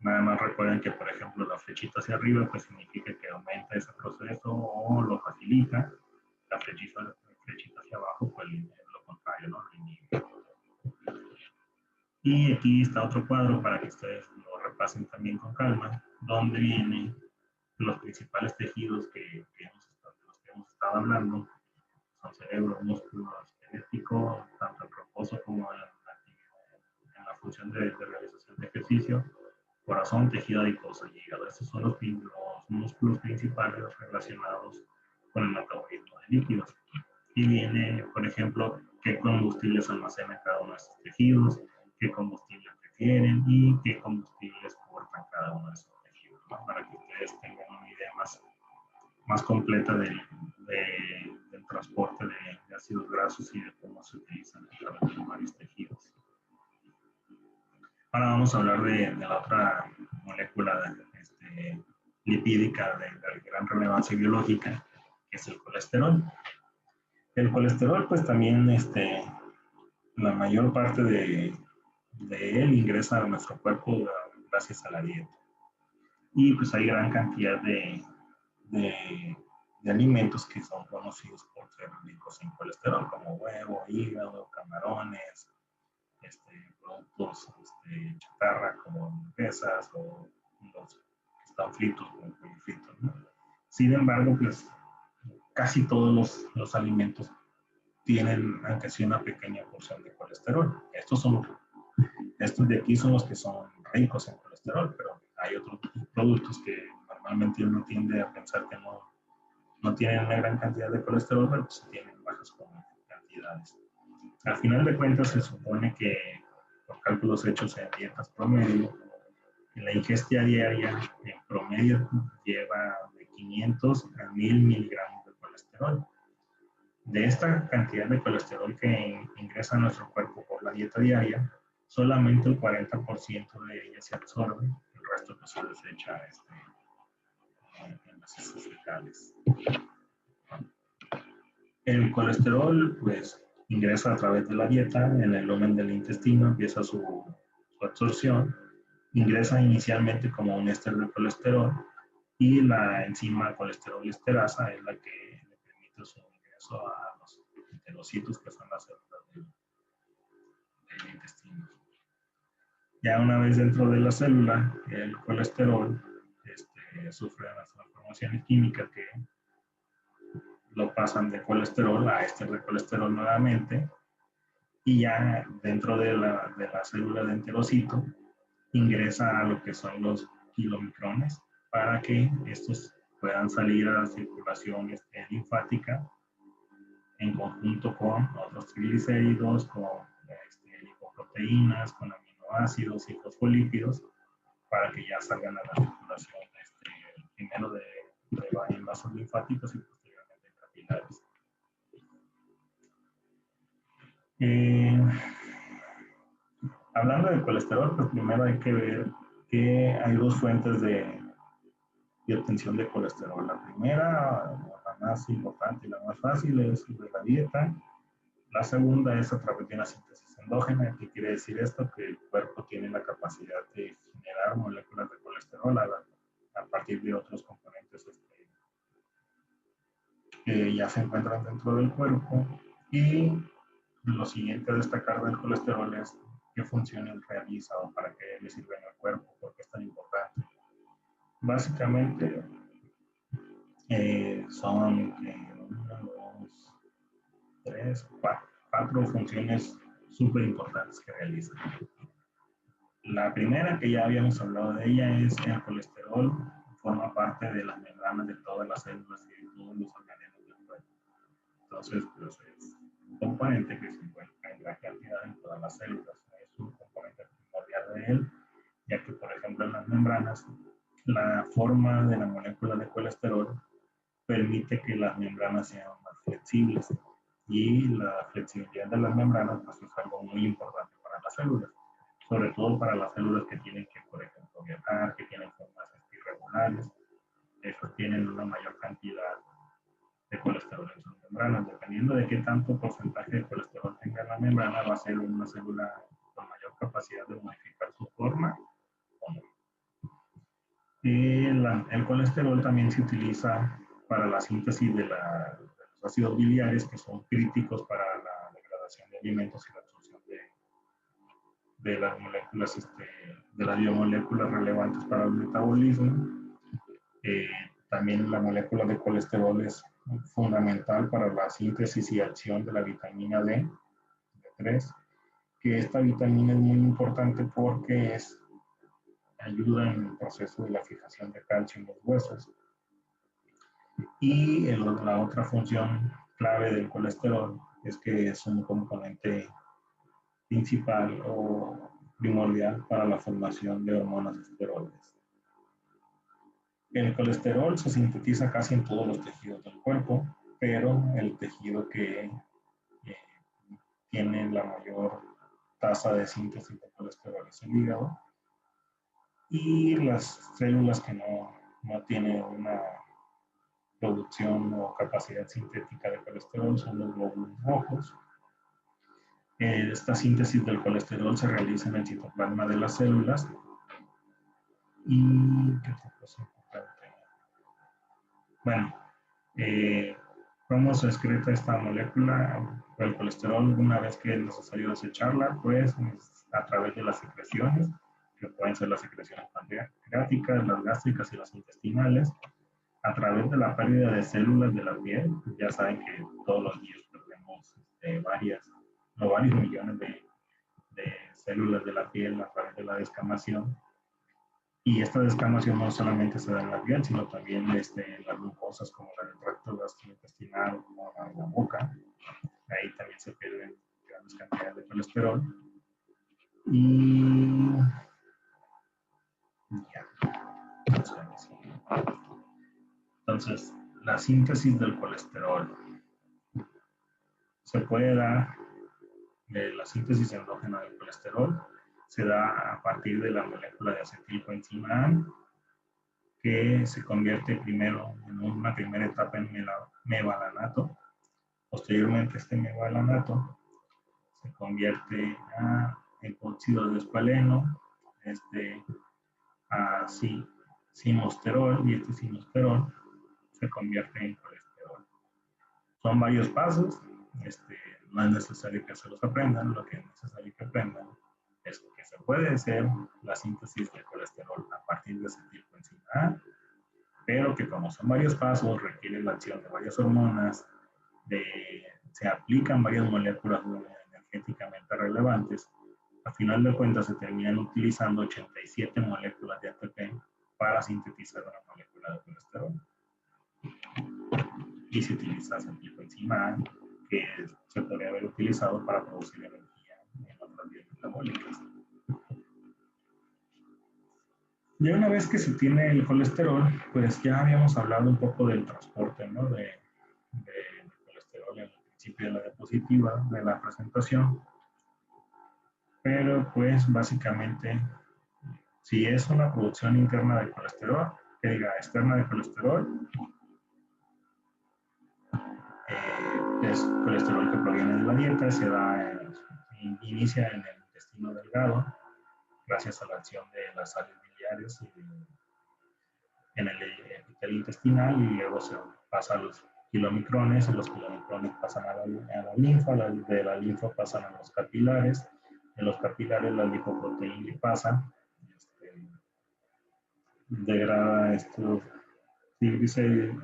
Nada más recuerden que, por ejemplo, la flechita hacia arriba pues significa que aumenta ese proceso o lo facilita. La flechita hacia abajo pues lo contrario, ¿no? Lo inhibe. Y aquí está otro cuadro para que ustedes lo repasen también con calma, donde vienen los principales tejidos de los que hemos estado hablando. Son cerebro, músculo, esquelético, tanto en reposo como en la función de realización de ejercicio, corazón, tejido adiposo y hígado. Estos son los músculos principales relacionados con el metabolismo de lípidos. Y viene, por ejemplo, qué combustibles almacenan cada uno de estos tejidos, qué combustibles prefieren y qué combustibles cortan cada uno de esos tejidos, ¿no? Para que ustedes tengan una idea más completa del transporte de ácidos grasos y de cómo se utilizan a través de varios tejidos. Ahora vamos a hablar de la otra molécula lipídica de gran relevancia biológica, que es el colesterol. El colesterol, pues también la mayor parte de él ingresa a nuestro cuerpo gracias a la dieta. Y pues hay gran cantidad de alimentos que son conocidos por ser ricos en colesterol, como huevo, hígado, camarones, productos chatarra como hamburguesas o los que están fritos como pollo frito, ¿no? Sin embargo, pues casi todos los alimentos tienen, aunque sea una pequeña porción de colesterol. Estos de aquí son los que son ricos en colesterol, pero hay otros productos que normalmente uno tiende a pensar que no tienen una gran cantidad de colesterol, pero pues tienen bajas cantidades. Al final de cuentas, se supone que, por cálculos hechos en dietas promedio, en la ingesta diaria en promedio lleva de 500 a 1000 miligramos de colesterol. De esta cantidad de colesterol que ingresa a nuestro cuerpo por la dieta diaria, solamente el 40% de ella se absorbe, el resto pues, se desecha en las heces fecales. El colesterol, pues, ingresa a través de la dieta, en el lumen del intestino, empieza su absorción, ingresa inicialmente como un éster de colesterol y la enzima colesterol esterasa es la que le permite su ingreso a los enterocitos, que son las células del intestino. Ya una vez dentro de la célula, el colesterol sufre unas transformaciones químicas que lo pasan de colesterol a éster de colesterol nuevamente, y ya dentro de la célula de enterocito ingresa a lo que son los kilomicrones para que estos puedan salir a la circulación linfática en conjunto con otros triglicéridos, con lipoproteínas, con aminoácidos y fosfolípidos, para que ya salgan a la circulación primero de en vasos linfáticos y posteriormente en capilares. Hablando de colesterol, pues primero hay que ver que hay dos fuentes de obtención de colesterol. La primera, la más importante y la más fácil, es de la dieta. La segunda es a través de una síntesis endógena. ¿Qué quiere decir esto? Que el cuerpo tiene la capacidad de generar moléculas de colesterol a partir de otros componentes que ya se encuentran dentro del cuerpo. Y lo siguiente a destacar del colesterol es qué funciones realiza o para qué le sirve en el cuerpo, porque es tan importante. Básicamente son 4 funciones súper importantes que realiza. La primera, que ya habíamos hablado de ella, es que el colesterol forma parte de las membranas de todas las células y de todos los organismos del cuerpo. Entonces, pues es un componente que se encuentra en gran cantidad en todas las células. Es un componente primordial de él, ya que, por ejemplo, en las membranas, la forma de la molécula de colesterol permite que las membranas sean más flexibles. Y la flexibilidad de las membranas pues, es algo muy importante para las células, sobre todo para las células que tienen que, por ejemplo, viajar, que tienen formas irregulares. Esas tienen una mayor cantidad de colesterol en sus membranas. Dependiendo de qué tanto porcentaje de colesterol tenga la membrana, va a ser una célula con mayor capacidad de modificar su forma o no. El colesterol también se utiliza para la síntesis de los ácidos biliares, que son críticos para la degradación de alimentos y la absorción de las moléculas, de las biomoléculas relevantes para el metabolismo. También la molécula de colesterol es fundamental para la síntesis y acción de la vitamina D3, que esta vitamina es muy importante porque ayuda en el proceso de la fijación de calcio en los huesos. Y la otra función clave del colesterol es que es un componente principal o primordial para la formación de hormonas esteroides. El colesterol se sintetiza casi en todos los tejidos del cuerpo, pero el tejido que tiene la mayor tasa de síntesis de colesterol es el hígado, y las células que no tienen una producción o capacidad sintética de colesterol son los glóbulos rojos. Esta síntesis del colesterol se realiza en el citoplasma de las células. Y ¿qué otra cosa importante? Bueno, ¿cómo se excreta esta molécula, el colesterol, una vez que es necesario desecharla? Pues a través de las secreciones, que pueden ser las secreciones pancreáticas, las gástricas y las intestinales, a través de la pérdida de células de la piel. Ya saben que todos los días perdemos varios millones de células de la piel a través de la descamación. Y esta descamación no solamente se da en la piel, sino también en las mucosas como el tracto gastrointestinal o como la boca. Ahí también se pierden grandes cantidades de colesterol. Y ya. Entonces, la síntesis del colesterol se puede dar de la síntesis endógena del colesterol. Se da a partir de la molécula de acetilcoenzima A, que se convierte primero en una primera etapa en mevalanato. Posteriormente, este mevalanato se convierte a epóxido de espaleno, a sinosterol, y este sinosterol se convierte en colesterol. Son varios pasos, no es necesario que se los aprendan, lo que es necesario que aprendan es que se puede hacer la síntesis de colesterol a partir de acetilcoenzima A, pero que como son varios pasos, requiere la acción de varias hormonas, se aplican varias moléculas energéticamente relevantes. A final de cuentas se terminan utilizando 87 moléculas de ATP para sintetizar una molécula de colesterol. Y se utiliza acetilcoenzima A, que se podría haber utilizado para producir energía en otras vías metabólicas. Ya una vez que se tiene el colesterol, pues ya habíamos hablado un poco del transporte, ¿no? de colesterol en el principio de la diapositiva, de la presentación. Pero pues básicamente, si es una producción interna de colesterol, que diga externa de colesterol, es colesterol que proviene de la dieta, inicia en el intestino delgado, gracias a la acción de las sales biliares en el epitelio intestinal, y luego se pasa a los kilomicrones, y los kilomicrones pasan a la linfa, de la linfa pasan a los capilares, en los capilares la lipoproteína lipasa degrada estos triglicéridos,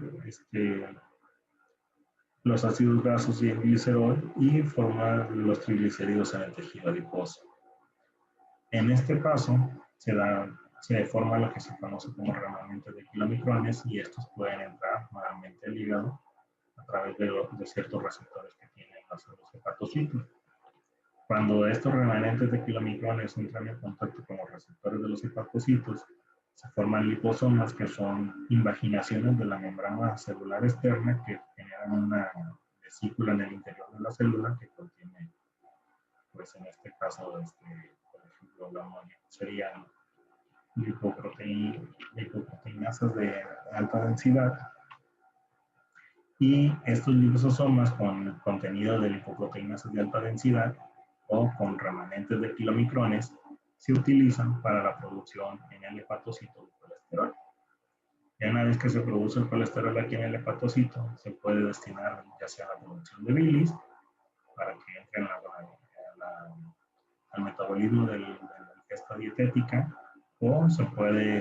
los ácidos grasos y el glicerol, y forma los triglicéridos en el tejido adiposo. En este paso se forma lo que se conoce como remanente de kilomicrones, y estos pueden entrar nuevamente al hígado a través de ciertos receptores que tienen los hepatocitos. Cuando estos remanentes de kilomicrones entran en contacto con los receptores de los hepatocitos, se forman liposomas que son invaginaciones de la membrana celular externa que generan una vesícula en el interior de la célula que contiene, pues en este caso, por ejemplo, la amonio serían lipoproteinasas de alta densidad, y estos liposomas con contenido de lipoproteinasas de alta densidad o con remanentes de kilomicrones se utilizan para la producción en el hepatocito de colesterol. Y una vez que se produce el colesterol aquí en el hepatocito, se puede destinar ya sea a la producción de bilis, para que entre en al metabolismo de la ingesta dietética, o se puede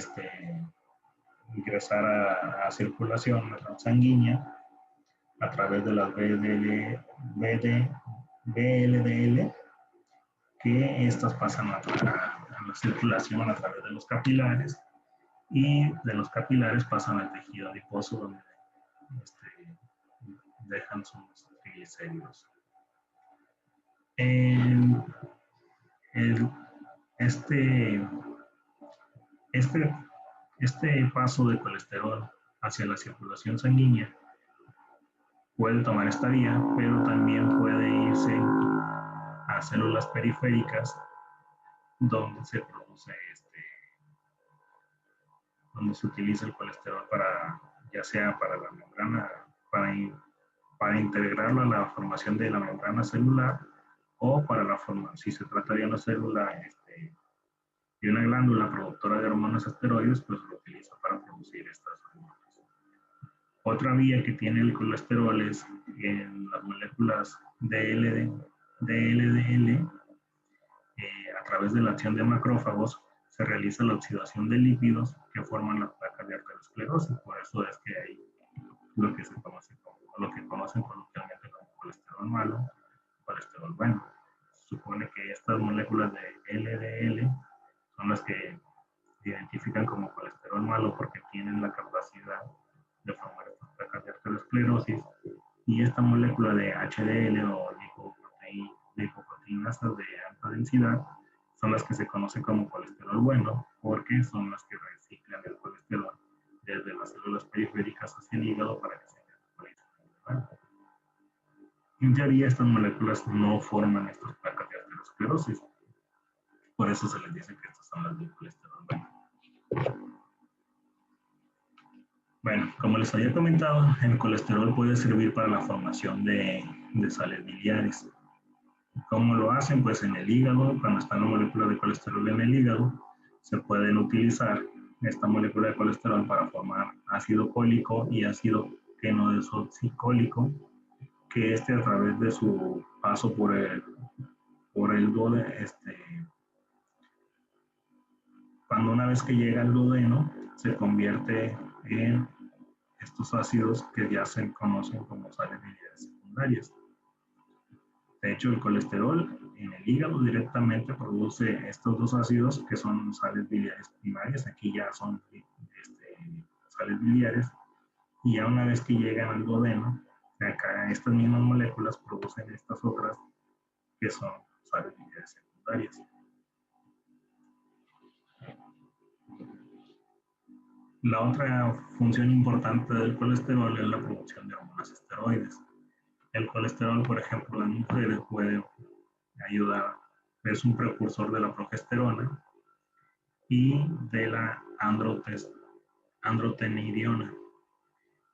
ingresar a circulación sanguínea a través de las BLDL, que estas pasan a la circulación a través de los capilares, y de los capilares pasan al tejido adiposo, donde este, dejan sus triglicéridos. El, el, este, este, este paso de colesterol hacia la circulación sanguínea puede tomar esta vía, pero también puede irse a células periféricas donde se produce donde se utiliza el colesterol para, ya sea para la membrana, para integrarlo a la formación de la membrana celular, o para la forma, si se trata de una célula de una glándula productora de hormonas esteroides, pues lo utiliza para producir estas hormonas. Otra vía que tiene el colesterol es en las moléculas DLDL, a través de la acción de macrófagos se realiza la oxidación de lípidos que forman las placas de arteriosclerosis. Por eso es que hay lo que se conoce como, lo que conocen coloquialmente como colesterol malo, colesterol bueno. Se supone que estas moléculas de LDL son las que se identifican como colesterol malo porque tienen la capacidad de formar estas placas de arteriosclerosis, y esta molécula de HDL o lipoproteinasas de alta densidad son las que se conocen como colesterol bueno, porque son las que reciclan el colesterol desde las células periféricas hacia el hígado para que se metabolice. En teoría, estas moléculas no forman estas placas de arteriosclerosis, por eso se les dice que estas son las del colesterol bueno. Bueno, como les había comentado, el colesterol puede servir para la formación de sales biliares. ¿Cómo lo hacen? Pues en el hígado, cuando está la molécula de colesterol en el hígado, se pueden utilizar esta molécula de colesterol para formar ácido cólico y ácido quenodesoxicólico, que a través de su paso por el duodeno, cuando una vez que llega al duodeno, se convierte en estos ácidos que ya se conocen como sales biliares secundarias. De hecho, el colesterol en el hígado directamente produce estos dos ácidos que son sales biliares primarias. Aquí ya son sales biliares, y ya una vez que llegan al duodeno, acá estas mismas moléculas producen estas otras que son sales biliares secundarias. La otra función importante del colesterol es la producción de hormonas esteroides. El colesterol, por ejemplo, en mujeres puede ayudar, es un precursor de la progesterona y de la androtenidiona.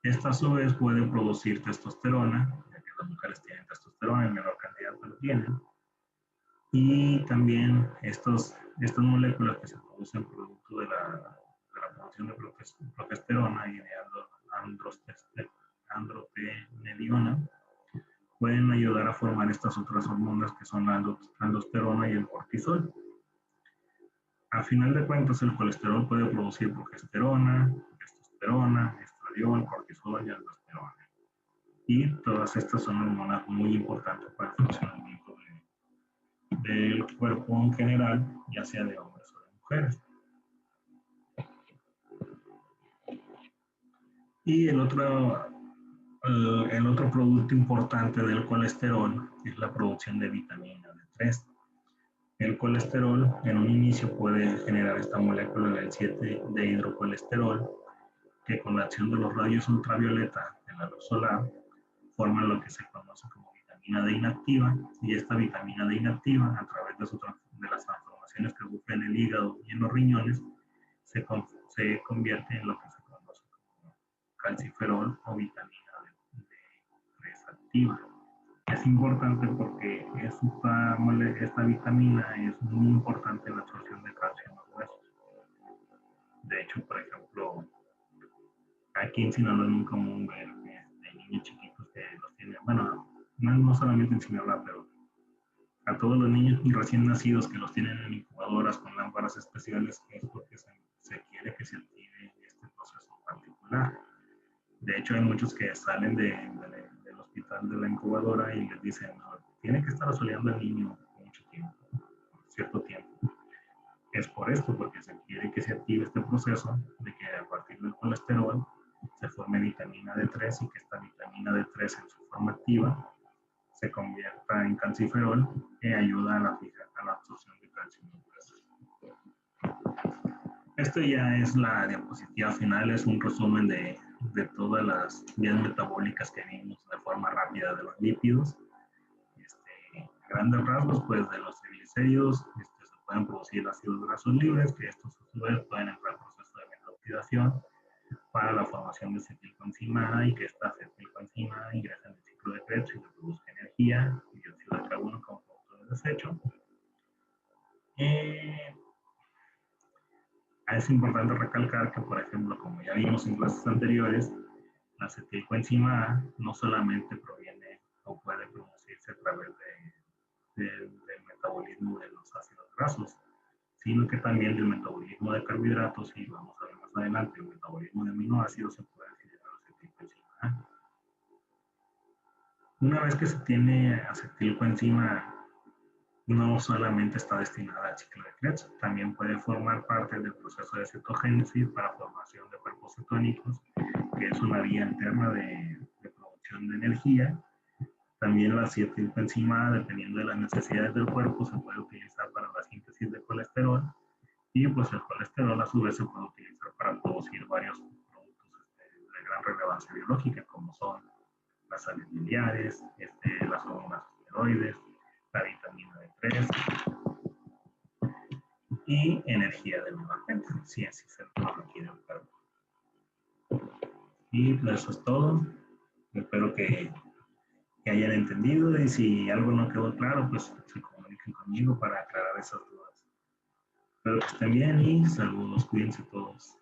Esta a su vez puede producir testosterona, ya que las mujeres tienen testosterona en menor cantidad, pero tienen. Y también estas moléculas que se producen producto de la producción de progesterona y de androstenediona pueden ayudar a formar estas otras hormonas que son la aldosterona y el cortisol. A final de cuentas, el colesterol puede producir progesterona, testosterona, estradiol, cortisol y aldosterona. Y todas estas son hormonas muy importantes para el funcionamiento del cuerpo en general, ya sea de hombres o de mujeres. Y el otro producto importante del colesterol es la producción de vitamina 3. El colesterol en un inicio puede generar esta molécula del 7 de hidrocolesterol que con la acción de los rayos ultravioleta de la luz solar forman lo que se conoce como vitamina D inactiva, y esta vitamina D inactiva, a través de las transformaciones que sufre en el hígado y en los riñones, se convierte en lo que se conoce como calciferol o vitamina D3 activa. Es importante porque esta vitamina es muy importante en la absorción de calcio en los huesos. De hecho, por ejemplo, aquí en Sinaloa es muy común ver niños chiquitos que los tienen, bueno, no solamente en Sinaloa, pero a todos los niños recién nacidos que los tienen en incubadoras con lámparas especiales, que es porque se quiere que se active este proceso particular. De hecho, hay muchos que salen del hospital de la incubadora y les dicen, no, tiene que estar asoleando al niño mucho tiempo, cierto tiempo. Es por esto, porque se quiere que se active este proceso de que a partir del colesterol se forme vitamina D3 y que esta vitamina D3 en su forma activa se convierta en calciferol que ayuda a la absorción de calcio en los huesos. Esto ya es la diapositiva final, es un resumen de todas las vías metabólicas que vimos de forma rápida de los lípidos. A grandes rasgos, pues de los triglicéridos se pueden producir ácidos grasos libres, que estos a su vez pueden entrar en proceso de metaoxidación para la formación de acetilcoenzima A, y que esta acetilcoenzima A ingresa en el ciclo de Krebs y produzca energía y dióxido de carbono como producto de desecho. Es importante recalcar que, por ejemplo, como ya vimos en clases anteriores, la acetilcoenzima A no solamente proviene o puede producirse a través del metabolismo de los ácidos grasos, sino que también del metabolismo de carbohidratos, y vamos a ver más adelante, el metabolismo de aminoácidos se puede generar acetilcoenzima A. Una vez que se tiene acetilcoenzima A, no solamente está destinada al ciclo de Krebs, también puede formar parte del proceso de cetogénesis para formación de cuerpos cetónicos, que es una vía interna de producción de energía. También la acetilcoenzima A, dependiendo de las necesidades del cuerpo, se puede utilizar para la síntesis de colesterol, y pues el colesterol a su vez se puede utilizar para producir varios productos de gran relevancia biológica, como son las sales biliares, las hormonas esteroides, la vitamina D3 y energía de nueva cuenta, si así se lo requiere el cuerpo. Y pues eso es todo. Espero que hayan entendido, y si algo no quedó claro, pues se comuniquen conmigo para aclarar esas dudas. Espero que estén bien y saludos, cuídense todos.